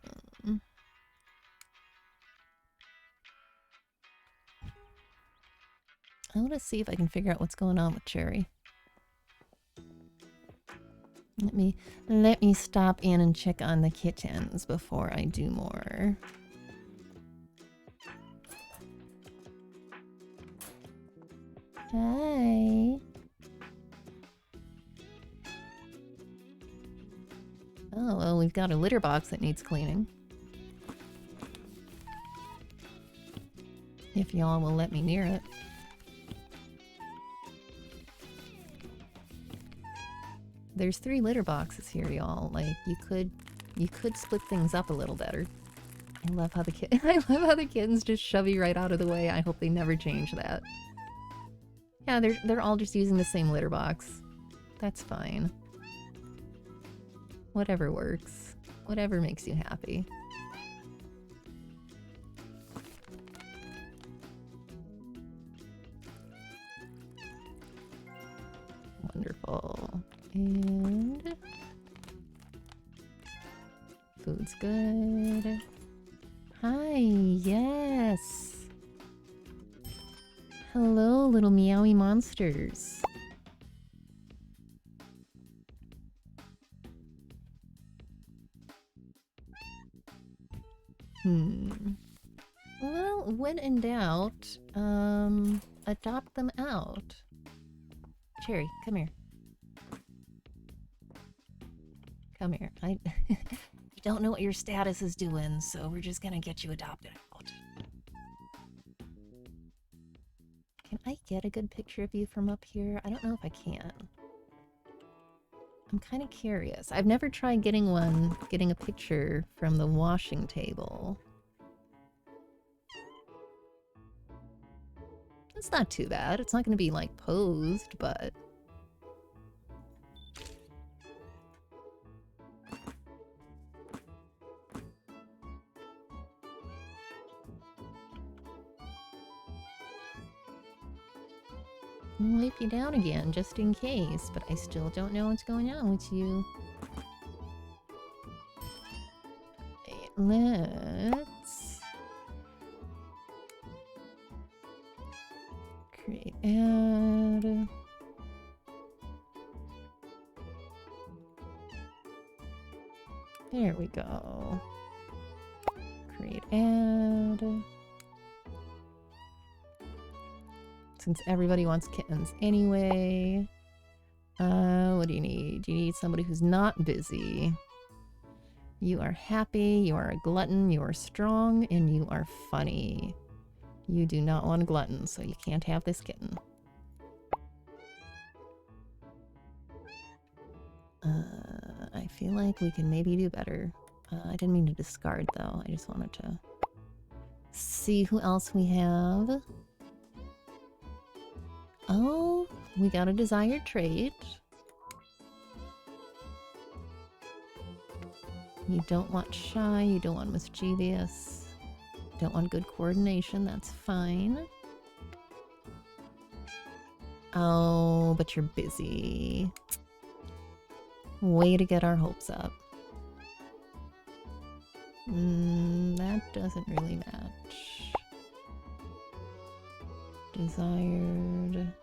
Speaker 1: want to see if I can figure out what's going on with Cherry. Let me stop in and check on the kittens before I do more. Hi. Oh, well, we've got a litter box that needs cleaning. If y'all will let me near it. There's 3 litter boxes here, y'all. Like, you could split things up a little better. I love how the kittens just shove you right out of the way. I hope they never change that. Yeah, they're all just using the same litter box. That's fine. Whatever works. Whatever makes you happy. Wonderful. And food's good. Hi, yes. Hello, little meowy monsters. Well, when in doubt, adopt them out. Cherry, come here. Come here. I don't know what your status is doing, so we're just gonna get you adopted out. Can I get a good picture of you from up here? I don't know if I can. I'm kind of curious. I've never tried getting a picture from the washing table. It's not too bad. It's not going to be, like, posed, but... I'll wipe you down again, just in case, but I still don't know what's going on with you. Let's... create ad. There we go. Create ad. Since everybody wants kittens anyway. What do you need? You need somebody who's not busy. You are happy, you are a glutton, you are strong, and you are funny. You do not want a glutton, so you can't have this kitten. I feel like we can maybe do better. I didn't mean to discard, though. I just wanted to see who else we have. Oh, we got a desired trait. You don't want shy, you don't want mischievous, don't want good coordination, that's fine. Oh, but you're busy. Way to get our hopes up. That doesn't really match. Desired.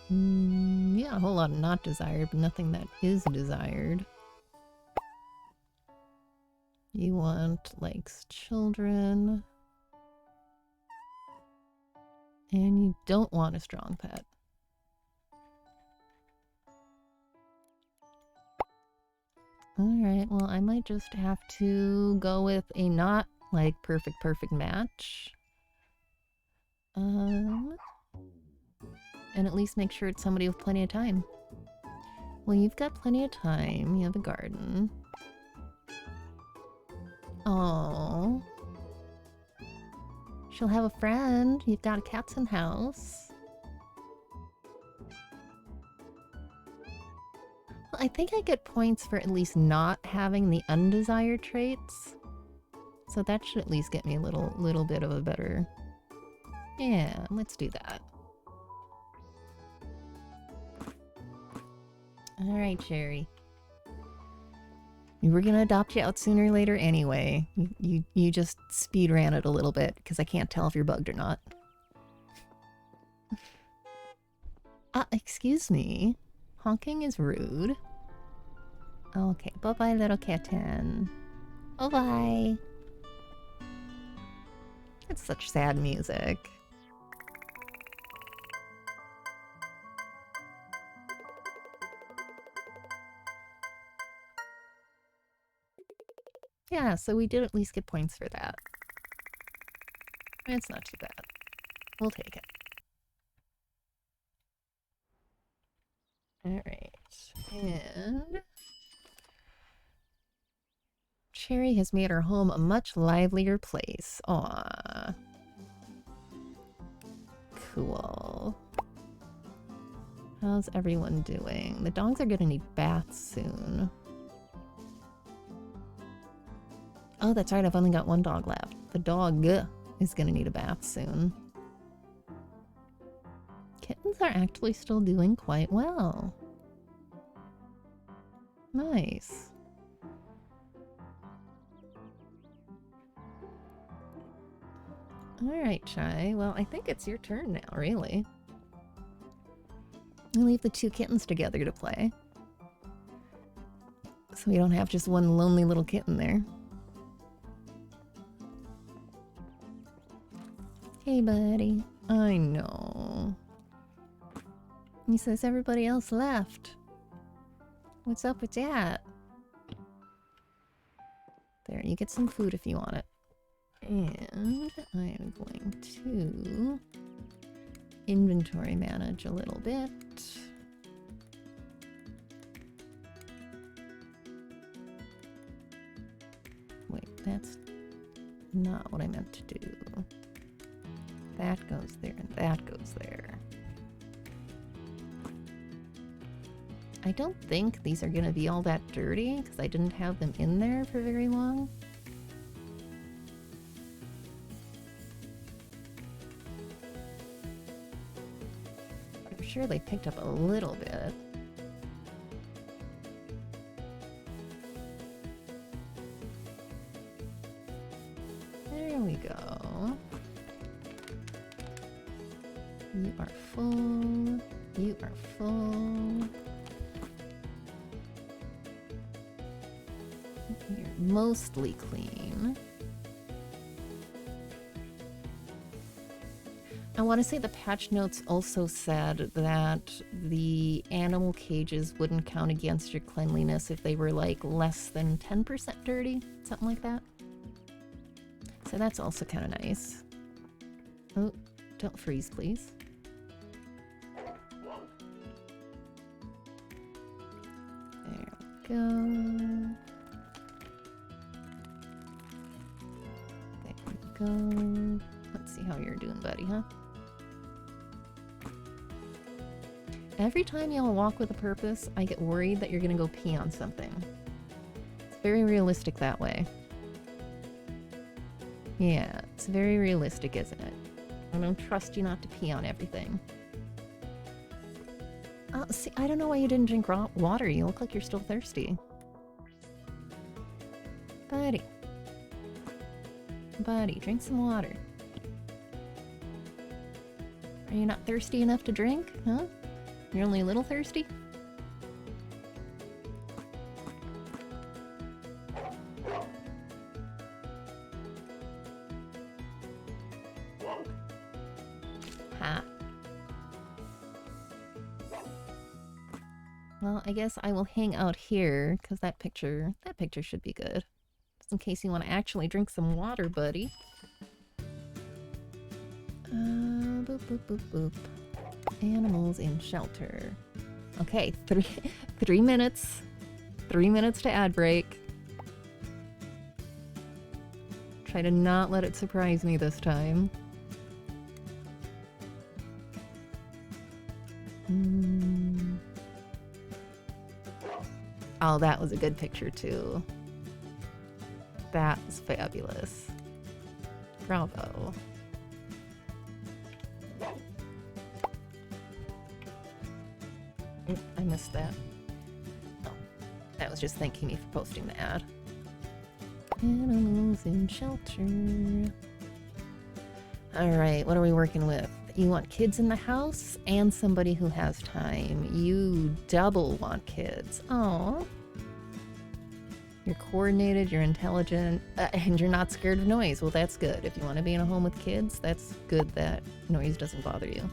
Speaker 1: Yeah, a whole lot of not desired, but nothing that is desired. You want, likes children. And you don't want a strong pet. Alright, well, I might just have to go with a not, like, perfect match. And at least make sure it's somebody with plenty of time. Well, you've got plenty of time. You have a garden. Oh. She'll have a friend. You've got a cats in house. Well, I think I get points for at least not having the undesired traits. So that should at least get me a little bit of a better... Yeah, let's do that. Alright, Cherry. We were gonna adopt you out sooner or later anyway. You just speed ran it a little bit, because I can't tell if you're bugged or not. Excuse me. Honking is rude. Okay, bye-bye, little kitten. Bye-bye. It's such sad music. Yeah, so we did at least get points for that. It's not too bad. We'll take it. Alright. And... Cherry has made our home a much livelier place. Aww. Cool. How's everyone doing? The dogs are gonna need baths soon. Oh, that's right, I've only got one dog left. The dog is gonna need a bath soon. Kittens are actually still doing quite well. Nice. Alright, Chai. Well, I think it's your turn now, really. We'll leave the two kittens together to play. So we don't have just one lonely little kitten there. Hey, buddy. I know. He says everybody else left. What's up with that? There, you get some food if you want it. And I am going to inventory manage a little bit. Wait, that's not what I meant to do. That goes there and that goes there. I don't think these are going to be all that dirty because I didn't have them in there for very long. I'm sure they picked up a little bit. There we go. You are full. You are full. You're mostly clean. I want to say the patch notes also said that the animal cages wouldn't count against your cleanliness if they were like less than 10% dirty, something like that. So that's also kind of nice. Oh, don't freeze, please. There we go. There we go. Let's see how you're doing, buddy, huh? Every time you walk with a purpose, I get worried that you're gonna go pee on something. It's very realistic that way. Yeah, it's very realistic, isn't it? I don't trust you not to pee on everything. See, I don't know why you didn't drink water. You look like you're still thirsty. Buddy. Buddy, drink some water. Are you not thirsty enough to drink? Huh? You're only a little thirsty? Ha. Well, I guess I will hang out here, because that picture should be good. Just in case you want to actually drink some water, buddy. Boop, boop, boop, boop. Animals in shelter. Okay, 3 minutes. 3 minutes to ad break. Try to not let it surprise me this time. Oh, that was a good picture too. That was fabulous. Bravo. I missed that. Oh, that was just thanking me for posting the ad. Animals in shelter. Alright, what are we working with? You want kids in the house and somebody who has time. You double want kids. Aww. You're coordinated, you're intelligent, and you're not scared of noise. Well, that's good. If you want to be in a home with kids, that's good that noise doesn't bother you.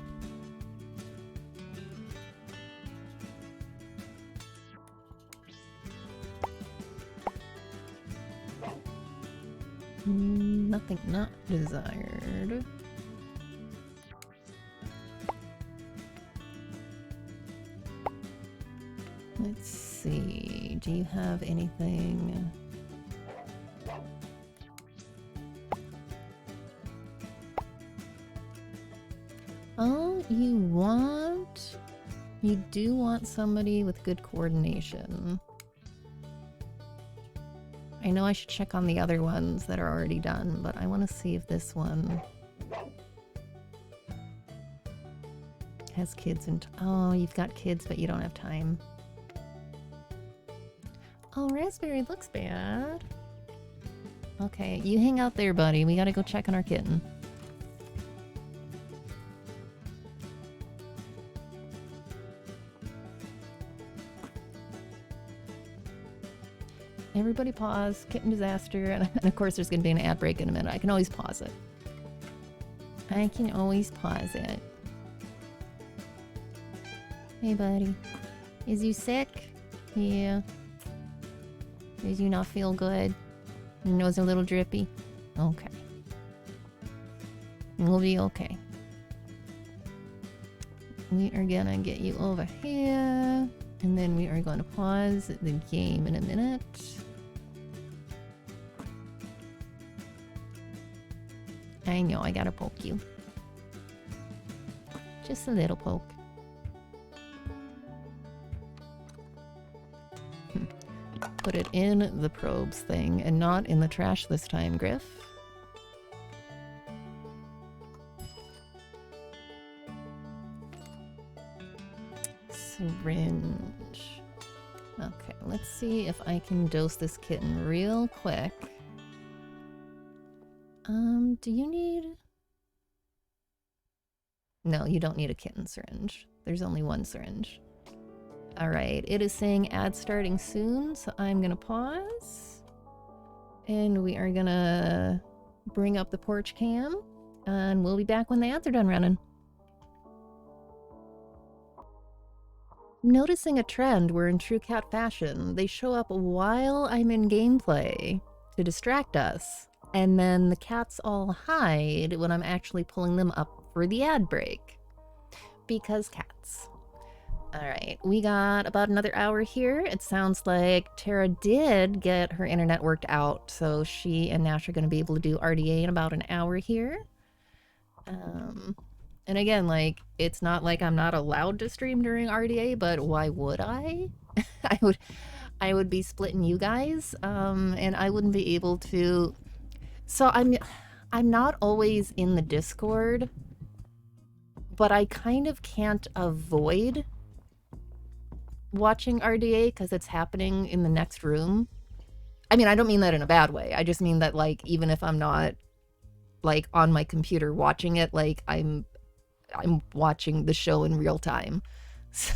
Speaker 1: Nothing not desired. Let's see. Do you have anything? Oh, you do want somebody with good coordination. I know I should check on the other ones that are already done, but I want to see if this one has kids and oh, you've got kids, but you don't have time. Oh, Raspberry looks bad. Okay, you hang out there, buddy. We gotta go check on our kitten. Everybody pause. Kitten disaster. And of course there's gonna be an ad break in a minute. I can always pause it. I can always pause it. Hey, buddy. Is you sick? Yeah. Does you not feel good? Your nose a little drippy? Okay. We'll be okay. We are gonna get you over here. And then we are going to pause the game in a minute. I know, I gotta poke you. Just a little poke. Put it in the probes thing and not in the trash this time, Griff. Syringe. Okay, let's see if I can dose this kitten real quick. Do you need... No, you don't need a kitten syringe. There's only one syringe. Alright, it is saying ad starting soon, so I'm gonna pause. And we are gonna bring up the porch cam, and we'll be back when the ads are done running. Noticing a trend where in true cat fashion, they show up while I'm in gameplay to distract us, and then the cats all hide when I'm actually pulling them up for the ad break. Because cats. Alright, we got about another hour here. It sounds like Tara did get her internet worked out, so she and Nash are going to be able to do RDA in about an hour here. And again, like, it's not like I'm not allowed to stream during RDA, but why would I? I would be splitting you guys, and I wouldn't be able to... So I'm not always in the Discord, but I kind of can't avoid watching RDA because it's happening in the next room. I mean, I don't mean that in a bad way. I just mean that, like, even if I'm not like on my computer watching it like I'm watching the show in real time. So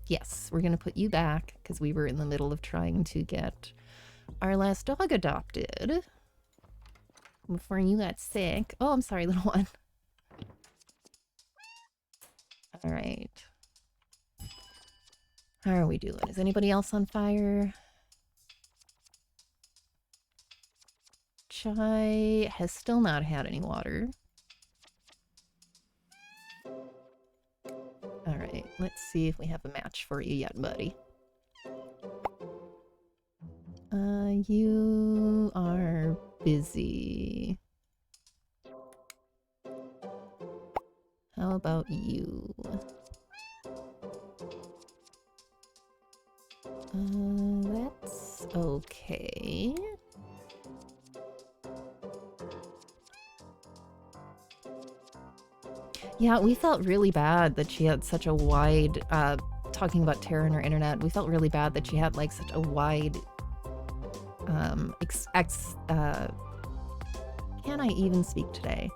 Speaker 1: yes, we're gonna put you back because we were in the middle of trying to get our last dog adopted before you got sick. Oh, I'm sorry, little one. All right. How are we doing? Is anybody else on fire? Chai has still not had any water. All right, let's see if we have a match for you yet, buddy. You are busy. How about you? That's okay. Yeah, we felt really bad that she had such a wide, talking about terror on her internet, we felt really bad that she had like such a wide, can I even speak today?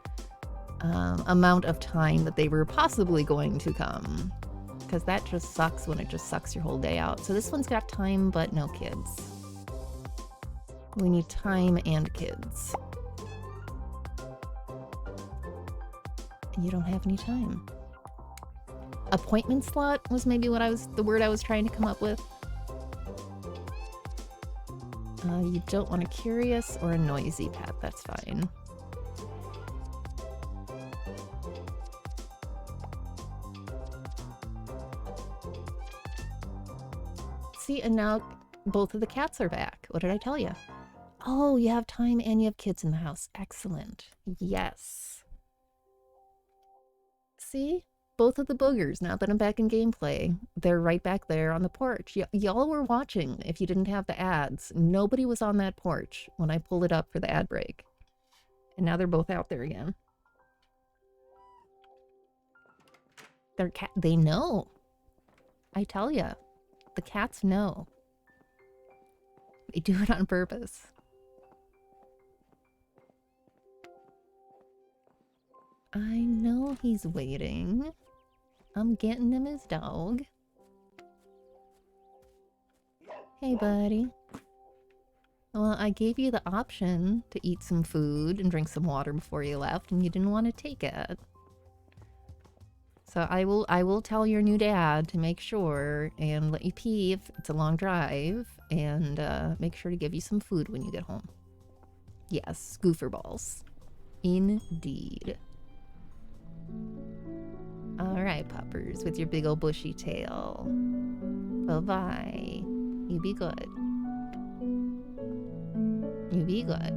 Speaker 1: Amount of time that they were possibly going to come. Because that just sucks when it just sucks your whole day out. So this one's got time, but no kids. We need time and kids. You don't have any time. Appointment slot was maybe what the word I was trying to come up with. You don't want a curious or a noisy pet, that's fine. See, and now both of the cats are back. What did I tell you? Oh, you have time and you have kids in the house. Excellent. Yes. See? Both of the boogers, now that I'm back in gameplay, they're right back there on the porch. Y'all were watching if you didn't have the ads. Nobody was on that porch when I pulled it up for the ad break. And now they're both out there again. They know. I tell ya. The cats know. They do it on purpose. I know he's waiting. I'm getting him his dog. Hey, buddy. Well, I gave you the option to eat some food and drink some water before you left, and you didn't want to take it. So I will tell your new dad to make sure and let you pee if it's a long drive, and make sure to give you some food when you get home. Yes, goofer balls. Indeed. Alright, puppers, with your big old bushy tail. Bye-bye. You be good. You be good.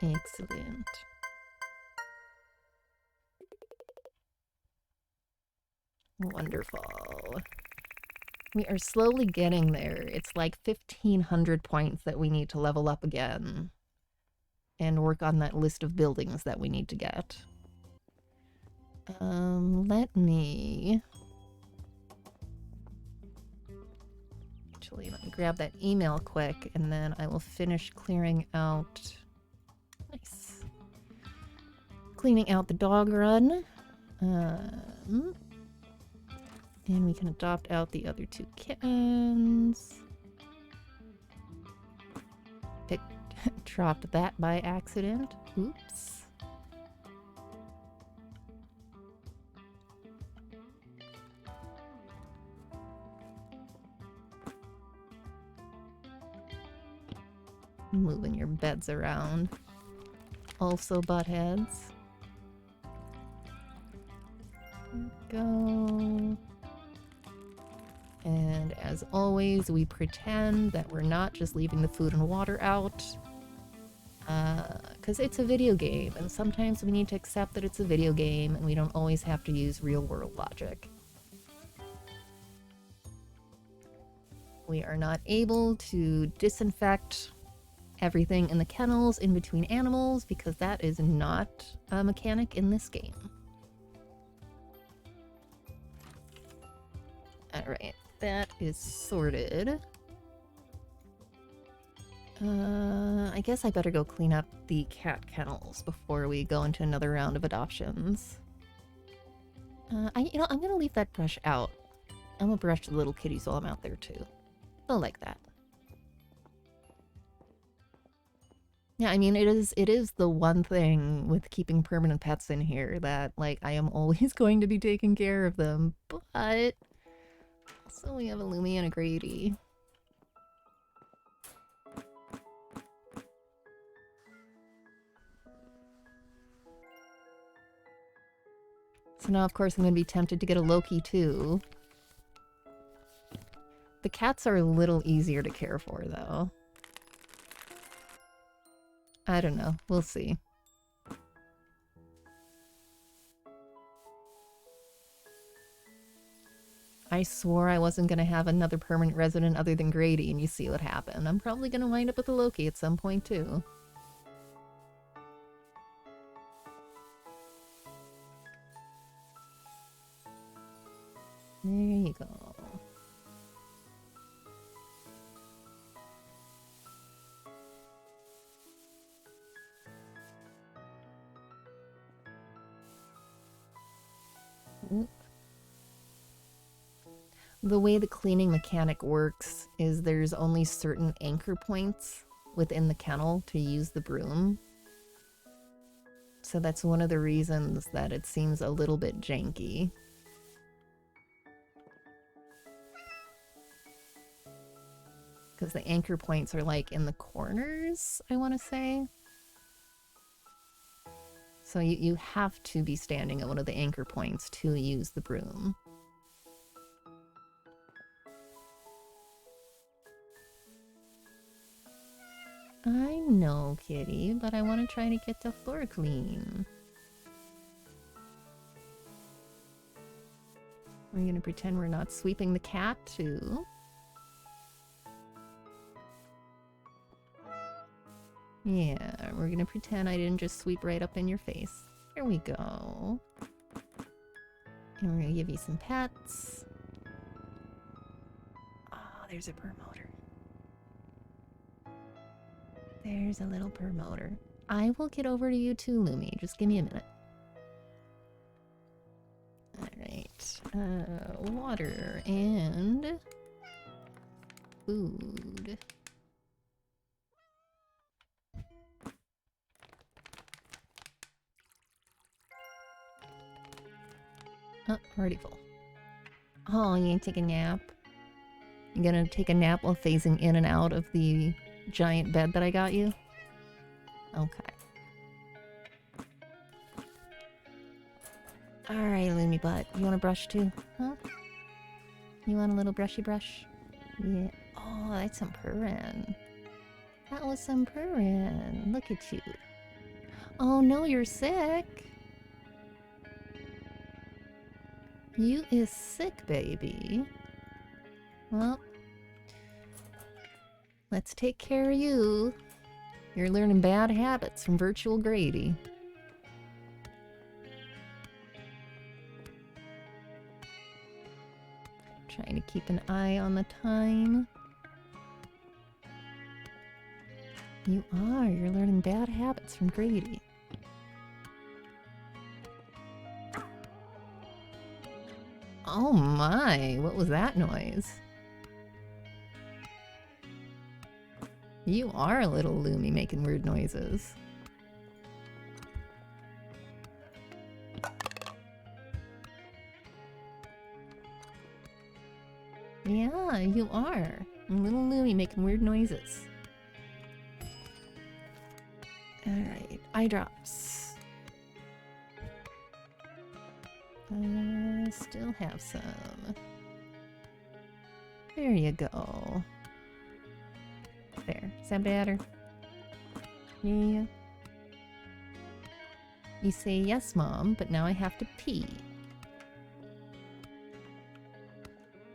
Speaker 1: Excellent. Wonderful. We are slowly getting there. It's like 1,500 points that we need to level up again. And work on that list of buildings that we need to get. Let me grab that email quick, and then I will finish clearing out... Nice. Cleaning out the dog run. And we can adopt out the other 2 kittens. Dropped that by accident. Oops. Moving your beds around. Also butt heads. There we go. And as always, we pretend that we're not just leaving the food and water out. Because it's a video game, and sometimes we need to accept that it's a video game, and we don't always have to use real-world logic. We are not able to disinfect everything in the kennels in between animals, because that is not a mechanic in this game. Alright, that is sorted. I guess I better go clean up the cat kennels before we go into another round of adoptions. I'm gonna leave that brush out. I'm gonna brush the little kitties while I'm out there too. They'll like that. Yeah, I mean, it is the one thing with keeping permanent pets in here that, like, I am always going to be taking care of them, but also we have a Lumi and a Grady. So now, of course, I'm going to be tempted to get a Loki, too. The cats are a little easier to care for, though. I don't know. We'll see. I swore I wasn't going to have another permanent resident other than Grady, and you see what happened. I'm probably going to wind up with a Loki at some point, too. There you go. The way the cleaning mechanic works is there's only certain anchor points within the kennel to use the broom. So that's one of the reasons that it seems a little bit janky. Because the anchor points are like in the corners, I want to say. So you have to be standing at one of the anchor points to use the broom. I know, kitty, but I want to try to get the floor clean. We're going to pretend we're not sweeping the cat, too. Yeah, we're going to pretend I didn't just sweep right up in your face. Here we go. And we're going to give you some pets. Oh, there's a purr motor. There's a little purr motor. I will get over to you too, Lumi. Just give me a minute. Alright. Water and food. Oh, already full. Oh, you gonna take a nap? You gonna take a nap while phasing in and out of the giant bed that I got you? Okay. Alright, Lumi butt. You want a brush too? Huh? You want a little brushy brush? Yeah. Oh, that's some purrin. That was some purrin. Look at you. Oh no, you're sick. You is sick, baby. Well, let's take care of you. You're learning bad habits from Virtual Grady. Trying to keep an eye on the time. You are. You're learning bad habits from Grady. Oh my, what was that noise? You are a little Lumi making weird noises. Yeah, you are. A little Lumi making weird noises. Alright, eye drops. Still have some. There you go. There. Is that better? Yeah. You say yes, Mom, but now I have to pee.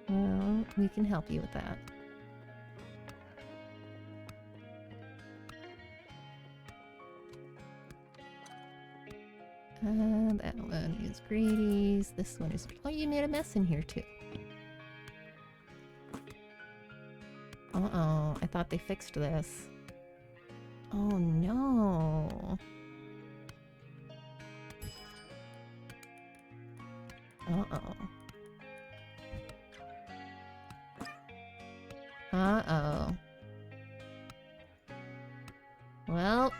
Speaker 1: Well, we can help you with that. That one is Grady's. This one is... Oh, you made a mess in here, too. Uh-oh, I thought they fixed this. Oh no. Uh-oh. Uh-oh. Well,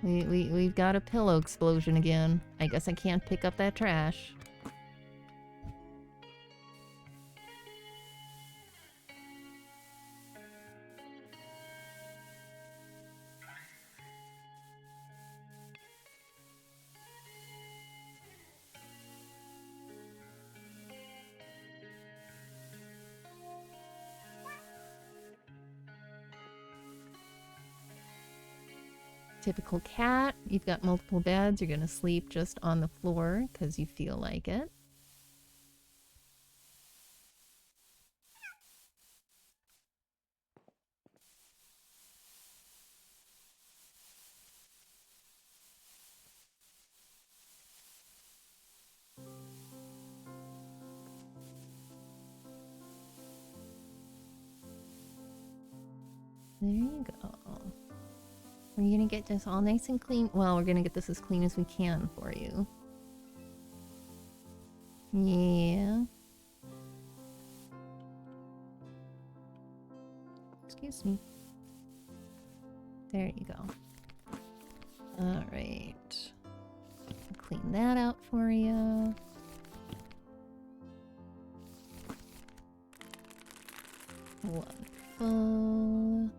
Speaker 1: we've got a pillow explosion again. I guess I can't pick up that trash. Typical cat. You've got multiple beds. You're gonna sleep just on the floor because you feel like it. There you go. We're gonna get this all nice and clean. Well, we're gonna get this as clean as we can for you. Yeah. Excuse me. There you go. Alright. Clean that out for you. Wonderful.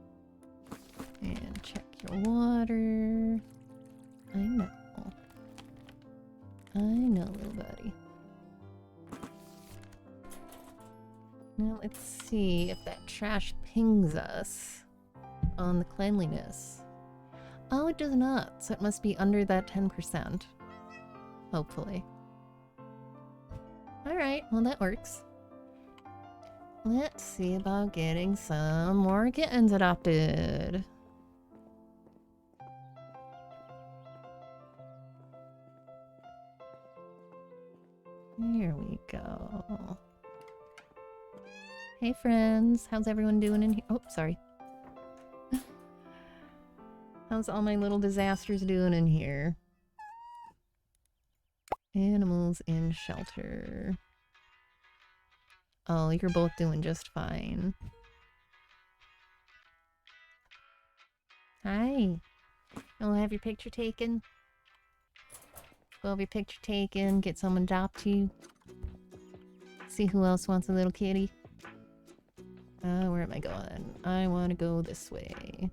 Speaker 1: And check your water. I know. I know, little buddy. Now let's see if that trash pings us on the cleanliness. Oh, it does not. So it must be under that 10%. Hopefully. Alright, well that works. Let's see about getting some more kittens adopted. Here we go. Hey friends, how's everyone doing in here? Oh, sorry. How's all my little disasters doing in here? Animals in shelter. Oh, you're both doing just fine. Hi. You'll have your picture taken? We'll have your picture taken, get someone to adopt you. See who else wants a little kitty. Where am I going? I want to go this way.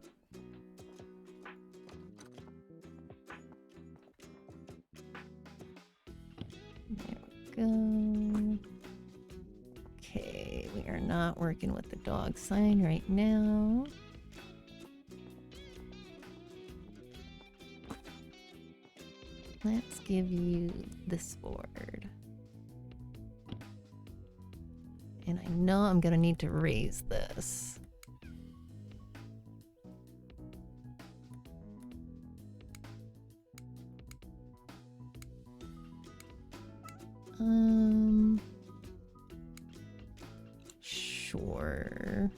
Speaker 1: There we go. Okay, we are not working with the dog sign right now. Let's give you this board. And I know I'm gonna need to raise this. Sure.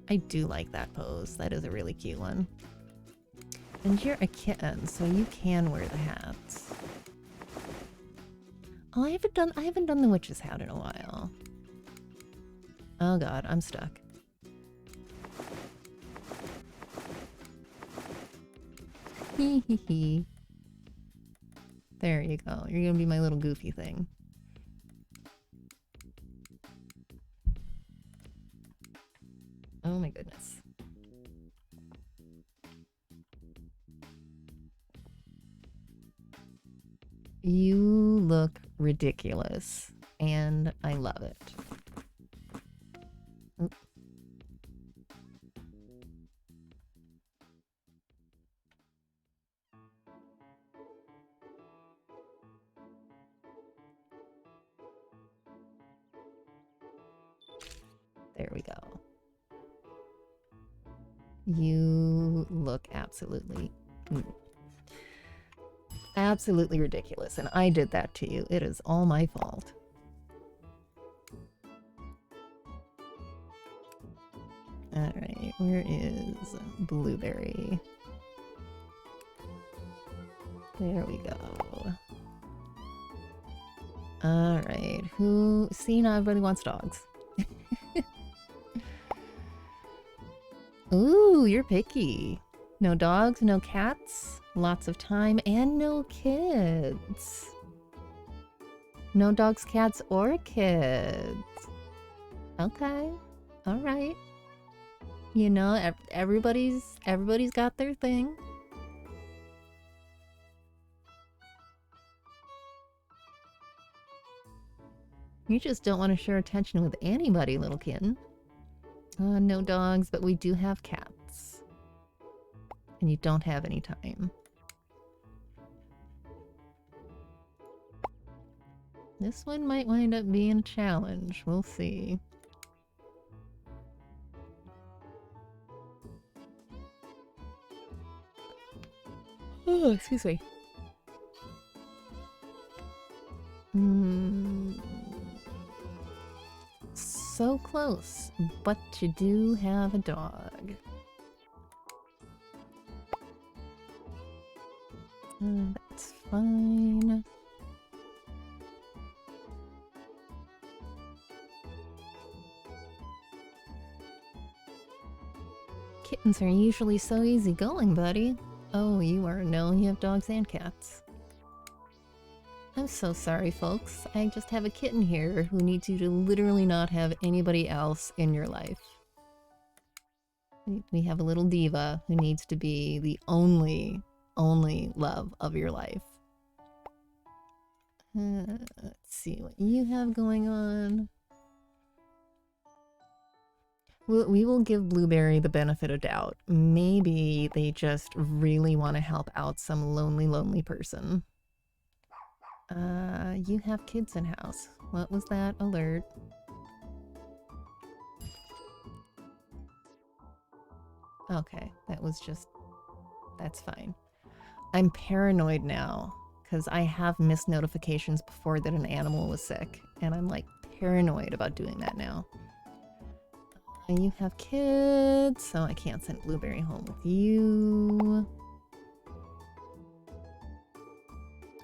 Speaker 1: I do like that pose. That is a really cute one. And you're a kitten, so you can wear the hats. Oh, I haven't done the witch's hat in a while. Oh god, I'm stuck. Hee hee hee. There you go. You're gonna be my little goofy thing. Oh my goodness. You look ridiculous, and I love it. Oop. There we go. You look absolutely ridiculous, and I did that to you. It is all my fault. Alright, where is Blueberry? There we go. Alright, who... See, now everybody wants dogs. Ooh, you're picky. No dogs, no cats, lots of time, and no kids. No dogs, cats, or kids. Okay, alright. You know, everybody's got their thing. You just don't want to share attention with anybody, little kitten. No dogs, but we do have cats. And you don't have any time. This one might wind up being a challenge. We'll see. Oh, excuse me. So close, but you do have a dog. That's fine. Kittens are usually so easygoing, buddy. Oh, you are? No, you have dogs and cats. I'm so sorry, folks. I just have a kitten here who needs you to literally not have anybody else in your life. We have a little diva who needs to be the only love of your life. Let's see what you have going on. We will give Blueberry the benefit of doubt. Maybe they just really want to help out some lonely person. You have kids in house. What was that alert? Okay, that was just... That's fine. I'm paranoid now, because I have missed notifications before that an animal was sick, and I'm like paranoid about doing that now. You have kids, so I can't send Blueberry home with you.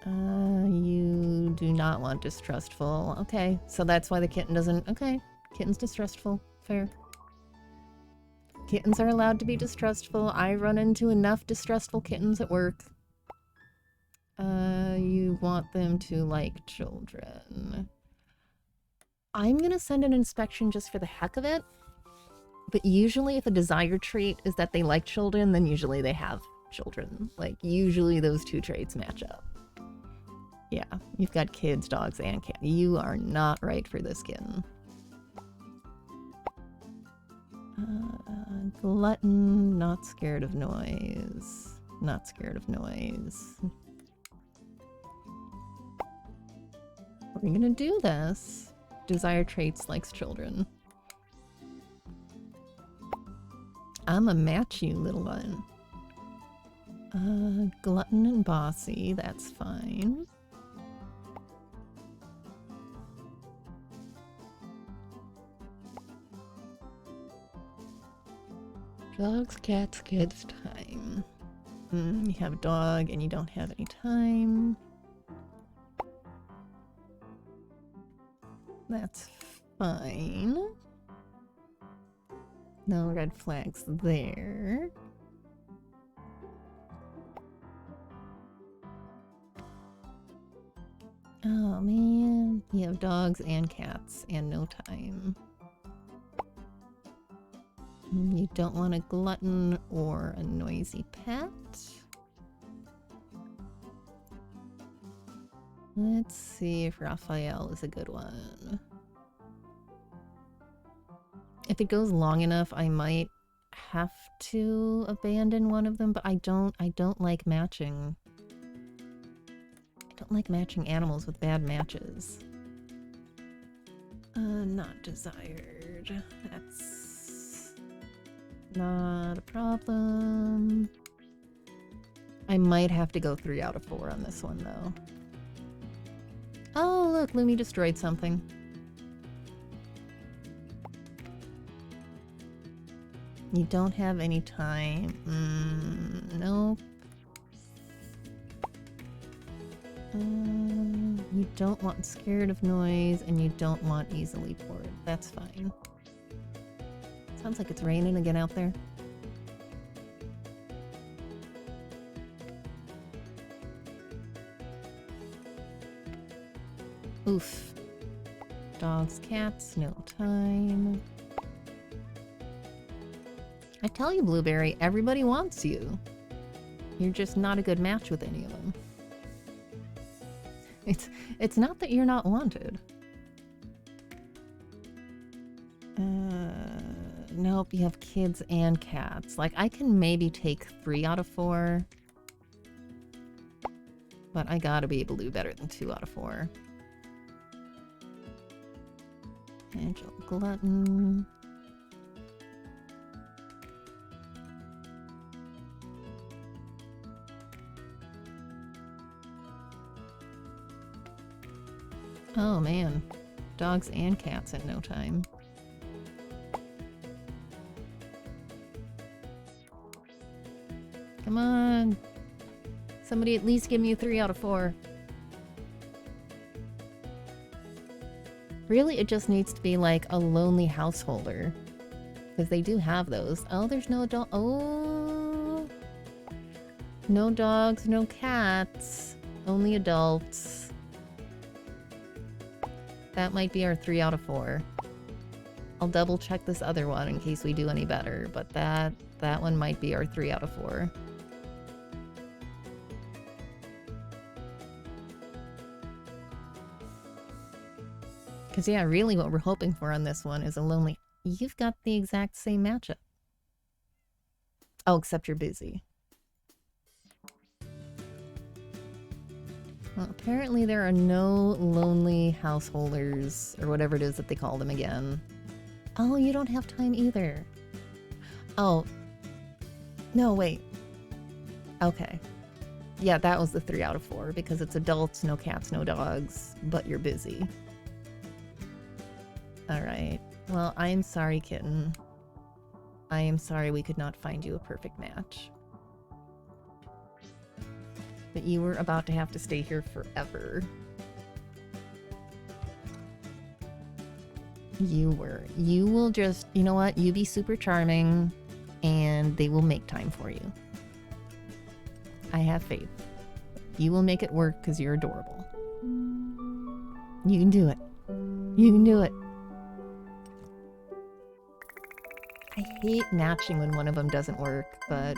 Speaker 1: You do not want distrustful. Okay, so that's why the kitten doesn't... Okay, kitten's distrustful. Fair. Kittens are allowed to be distrustful. I run into enough distrustful kittens at work. You want them to like children. I'm gonna send an inspection just for the heck of it. But usually if a desired trait is that they like children, then usually they have children. Like, usually those two traits match up. Yeah, you've got kids, dogs, and cats. You are not right for this kitten. Glutton, not scared of noise. Not scared of noise. We're gonna do this. Desired traits likes children. I'ma match you, little one. Glutton and bossy, that's fine. Dogs, cats, kids, time. You have a dog and you don't have any time. That's fine. No red flags there. Oh man, you have dogs and cats and no time. You don't want a glutton or a noisy pet. Let's see if Raphael is a good one. If it goes long enough, I might have to abandon one of them, but I don't like matching. I don't like matching animals with bad matches. Not desired. That's not a problem. I might have to go 3 out of 4 on this one, though. Oh, look, Lumi destroyed something. You don't have any time. Nope. You don't want scared of noise, and you don't want easily bored. That's fine. Sounds like it's raining again out there. Oof. Dogs, cats, no time. I tell you, Blueberry, everybody wants you. You're just not a good match with any of them. It's not that you're not wanted. Nope, you have kids and cats. Like, I can maybe take 3 out of 4. But I gotta be able to do better than 2 out of 4. Angel Glutton. Oh man, dogs and cats in no time. Come on. Somebody at least give me a 3 out of 4. Really, it just needs to be like a lonely householder. Because they do have those. Oh, there's no adult. Oh. No dogs, no cats. Only adults. That might be our 3 out of 4. I'll double check this other one in case we do any better, but that one might be our 3 out of 4. Because yeah, really what we're hoping for on this one is a lonely... You've got the exact same matchup. Oh, except you're busy. Well, apparently there are no lonely householders, or whatever it is that they call them again. Oh, you don't have time either. Oh. No, wait. Okay. Yeah, that was the 3 out of 4, because it's adults, no cats, no dogs, but you're busy. Alright. Well, I am sorry, kitten. I am sorry we could not find you a perfect match. But you were about to have to stay here forever. You were. You will just, you know what? You be super charming, and they will make time for you. I have faith. You will make it work because you're adorable. You can do it. You can do it. I hate matching when one of them doesn't work, but...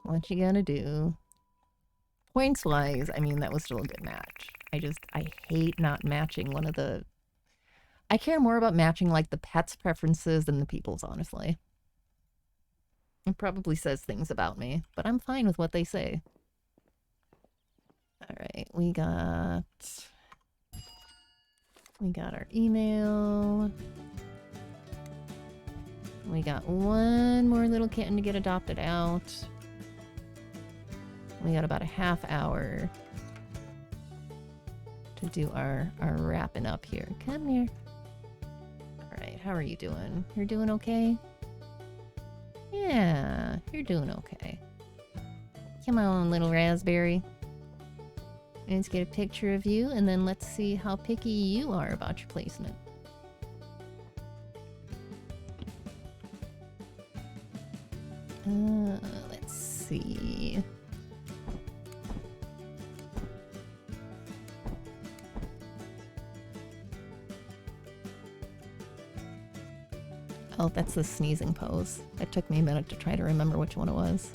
Speaker 1: what you gotta do? Points-wise, I mean, that was still a good match. I hate not matching one of the... I care more about matching, like, the pet's preferences than the people's, honestly. It probably says things about me, but I'm fine with what they say. Alright, we got our email. We got one more little kitten to get adopted out. We got about a half hour to do our wrapping up here. Come here. Alright, how are you doing? You're doing okay? Yeah, you're doing okay. Come on, little raspberry. Let's get a picture of you, and then let's see how picky you are about your placement. Let's see. Oh, that's the sneezing pose. It took me a minute to try to remember which one it was.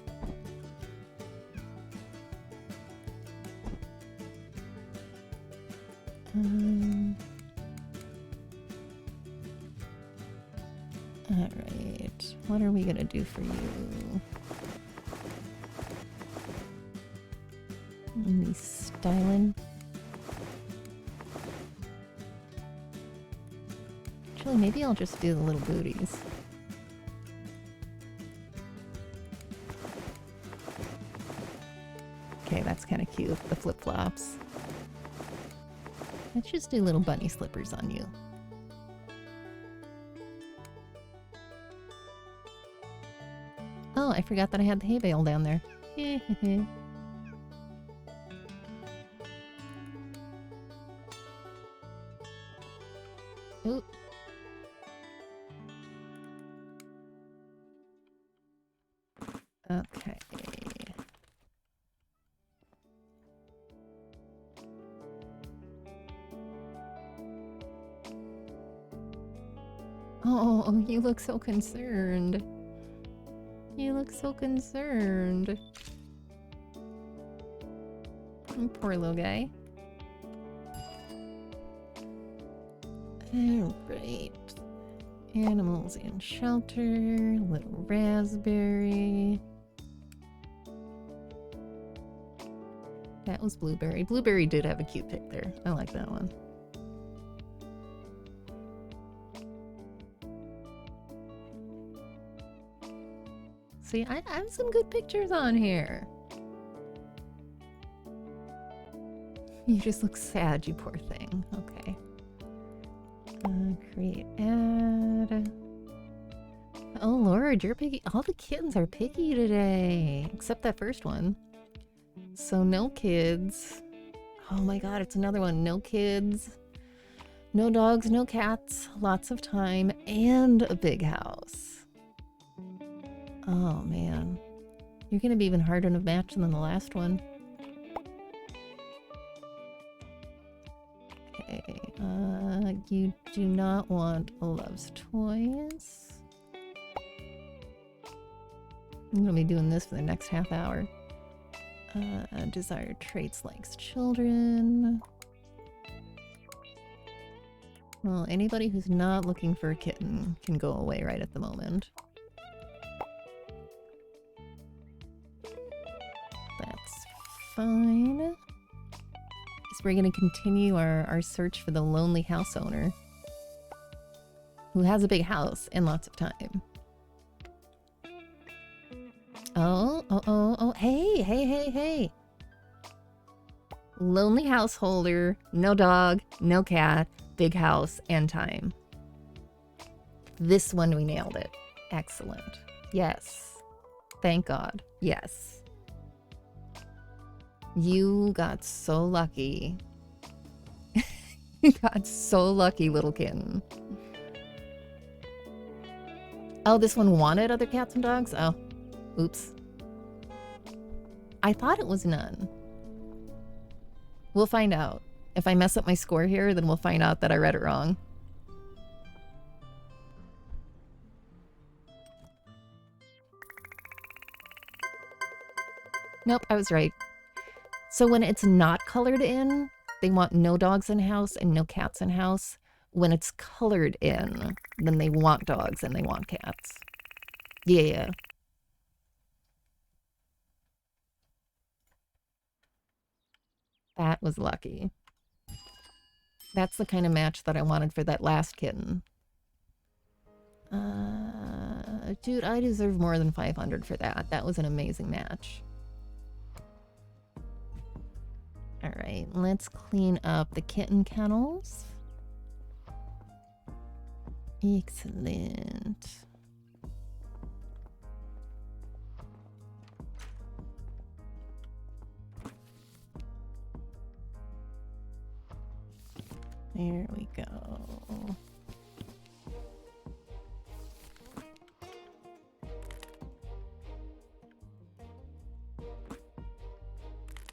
Speaker 1: Alright, what are we gonna do for you? Me styling. Actually, maybe I'll just do the little booties. Okay, that's kind of cute, the flip-flops. Let's just do little bunny slippers on you. I forgot that I had the hay bale down there. Ooh. Okay. Oh, you look so concerned. You look so concerned. Poor little guy. Alright. Animals in shelter. Little raspberry. That was Blueberry. Blueberry did have a cute pic there. I like that one. See, I have some good pictures on here. You just look sad, you poor thing. Okay. Create ad. Oh Lord, you're picky. All the kittens are picky today. Except that first one. So no kids. Oh my god, it's another one. No kids. No dogs, no cats. Lots of time. And a big house. Oh man. You're gonna be even harder to match than the last one. Okay, you do not want Love's Toys. I'm gonna be doing this for the next half hour. Desired traits likes children. Well, anybody who's not looking for a kitten can go away right at the moment. That's fine. So we're going to continue our search for the lonely house owner who has a big house and lots of time. Oh, hey. Lonely householder, no dog, no cat, big house, and time. This one we nailed it. Excellent. Yes. Thank God. Yes. You got so lucky. You got so lucky, little kitten. Oh, this one wanted other cats and dogs? Oh. Oops. I thought it was none. We'll find out. If I mess up my score here, then we'll find out that I read it wrong. Nope, I was right. So when it's not colored in, they want no dogs in house and no cats in house. When it's colored in, then they want dogs and they want cats. Yeah. That was lucky. That's the kind of match that I wanted for that last kitten. Dude, I deserve more than 500 for that. That was an amazing match. Alright, let's clean up the kitten kennels. Excellent. There we go.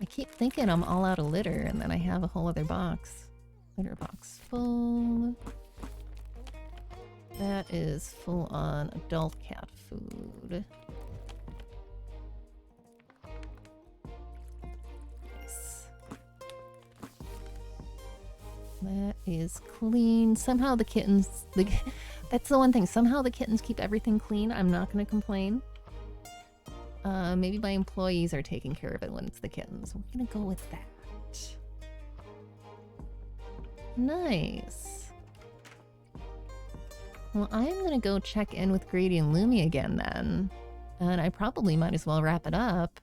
Speaker 1: I keep thinking I'm all out of litter, and then I have a whole other box. Litter box full. That is full on adult cat food. Nice. That is clean. Somehow the kittens... that's the one thing. Somehow the kittens keep everything clean. I'm not going to complain. Maybe my employees are taking care of it when it's the kittens. We're gonna go with that. Nice. Well, I'm gonna go check in with Grady and Lumi again then. And I probably might as well wrap it up.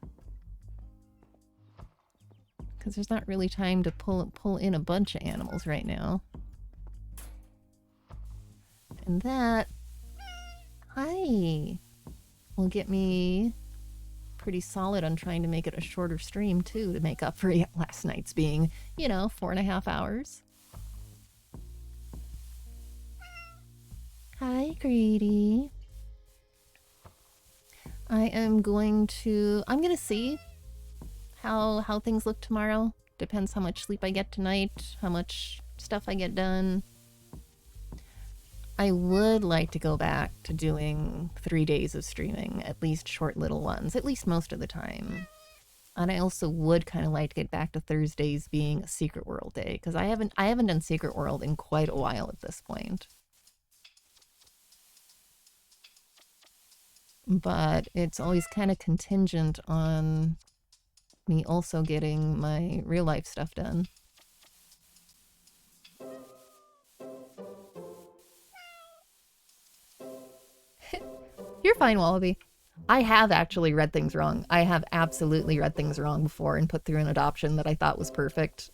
Speaker 1: Because there's not really time to pull in a bunch of animals right now. And that... Hi! will get me pretty solid on trying to make it a shorter stream too, to make up for last night's being, you know, 4.5 hours. Hi, Grady. I'm gonna see how things look tomorrow. Depends how much sleep I get tonight, how much stuff I get done. I would like to go back to doing 3 days of streaming, at least short little ones, at least most of the time. And I also would kind of like to get back to Thursdays being a Secret World day, because I haven't done Secret World in quite a while at this point. But it's always kind of contingent on me also getting my real life stuff done. You're fine, Wallaby. I have actually read things wrong. I have absolutely read things wrong before and put through an adoption that I thought was perfect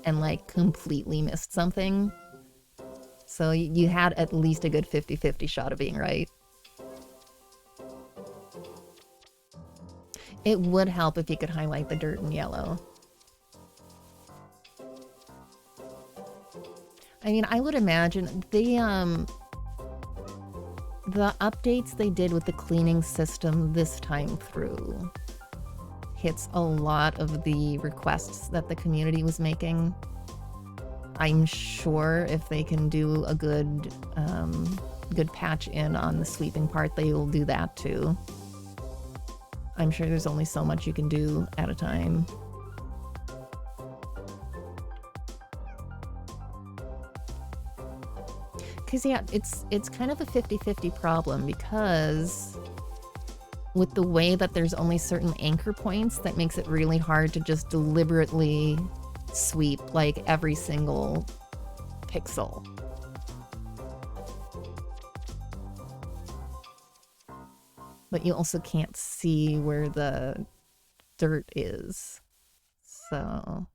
Speaker 1: and like completely missed something. So you had at least a good 50-50 shot of being right. It would help if you could highlight the dirt in yellow. I mean, I would imagine the updates they did with the cleaning system this time through hits a lot of the requests that the community was making. I'm sure if they can do a good patch in on the sweeping part, they will do that too. I'm sure there's only so much you can do at a time. Because yeah, it's kind of a 50-50 problem, because with the way that there's only certain anchor points, that makes it really hard to just deliberately sweep like every single pixel. But you also can't see where the dirt is, so...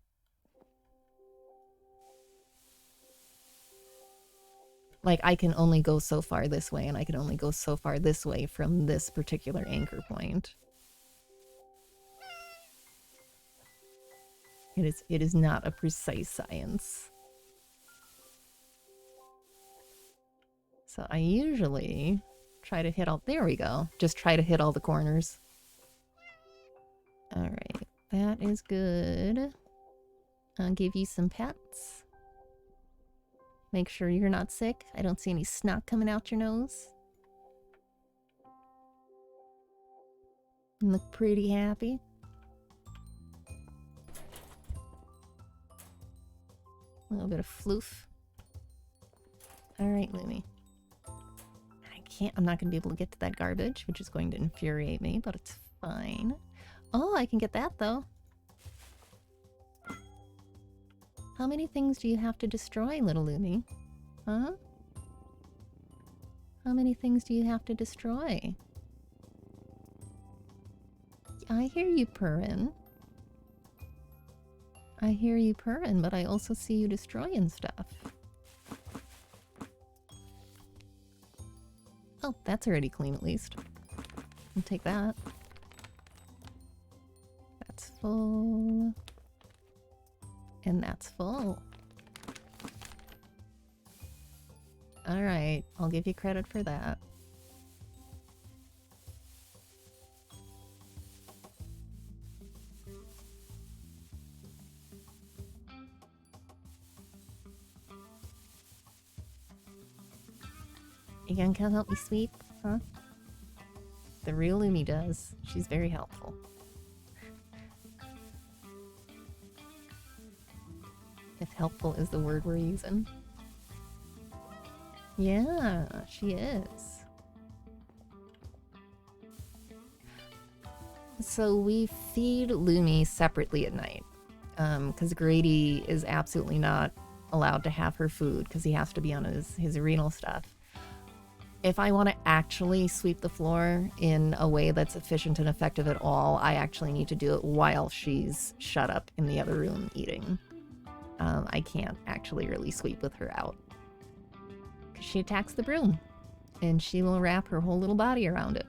Speaker 1: Like, I can only go so far this way, and I can only go so far this way from this particular anchor point. It is not a precise science. So I usually try to hit all... There we go. Just try to hit all the corners. Alright, that is good. I'll give you some pets. Make sure you're not sick. I don't see any snot coming out your nose. You look pretty happy. A little bit of floof. Alright, Lumi. I'm not going to be able to get to that garbage, which is going to infuriate me, but it's fine. Oh, I can get that, though. How many things do you have to destroy, little Lumi? Huh? How many things do you have to destroy? I hear you purring. I hear you purring, but I also see you destroying stuff. Oh, that's already clean at least. I'll take that. That's full. And that's full. Alright, I'll give you credit for that. You gonna come help me sweep, huh? The real Lumi does. She's very helpful. If helpful is the word we're using. Yeah, she is. So we feed Lumi separately at night. Because Grady is absolutely not allowed to have her food because he has to be on his renal stuff. If I want to actually sweep the floor in a way that's efficient and effective at all, I actually need to do it while she's shut up in the other room eating. I can't actually really sweep with her out. Because she attacks the broom. And she will wrap her whole little body around it.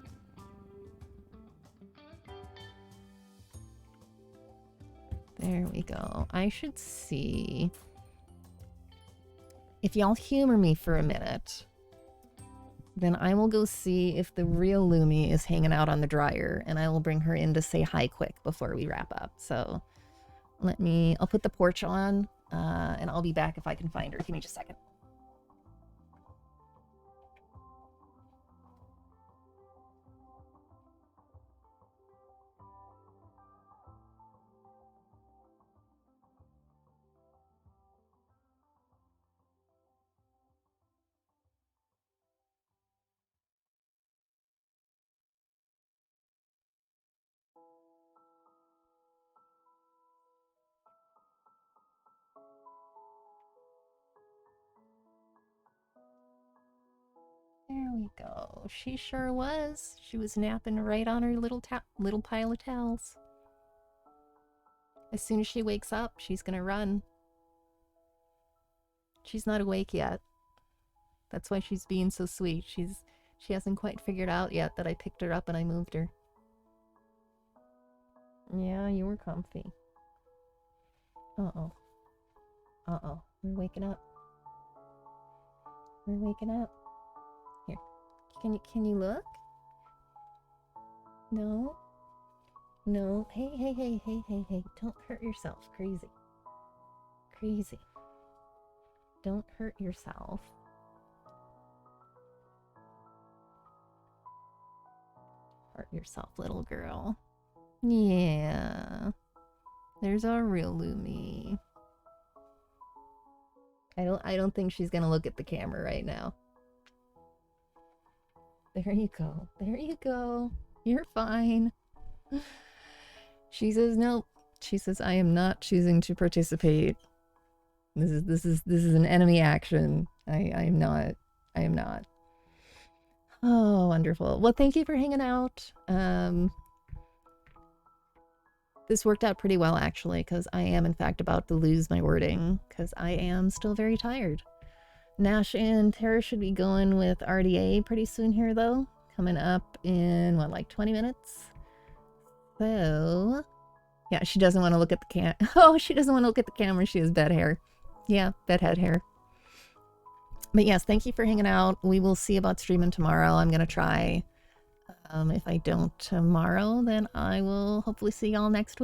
Speaker 1: There we go. I should see. If y'all humor me for a minute, then I will go see if the real Lumi is hanging out on the dryer, and I will bring her in to say hi quick before we wrap up. So I'll put the porch on, and I'll be back if I can find her. Give me just a second. There we go. She sure was. She was napping right on her little pile of towels. As soon as she wakes up, she's gonna run. She's not awake yet. That's why she's being so sweet. She hasn't quite figured out yet that I picked her up and I moved her. Yeah, you were comfy. Uh-oh. Uh-oh. We're waking up. We're waking up. Here. Can you look? No? No. Hey. Don't hurt yourself. Crazy. Crazy. Don't hurt yourself. Hurt yourself, little girl. Yeah. There's our real Lumi. I don't think she's gonna look at the camera right now. There you go. There you go. You're fine. She says nope. She says I am not choosing to participate. This is an enemy action. I am not. I am not. Oh, wonderful. Well, thank you for hanging out. This worked out pretty well, actually, because I am, in fact, about to lose my wording, because I am still very tired. Nash and Tara should be going with RDA pretty soon here, though. Coming up in, what, like 20 minutes? So, yeah, she doesn't want to look at the Oh, she doesn't want to look at the camera. She has bed hair. Yeah, bedhead hair. But yes, thank you for hanging out. We will see about streaming tomorrow. I'm going to try. If I don't tomorrow, then I will hopefully see y'all next week.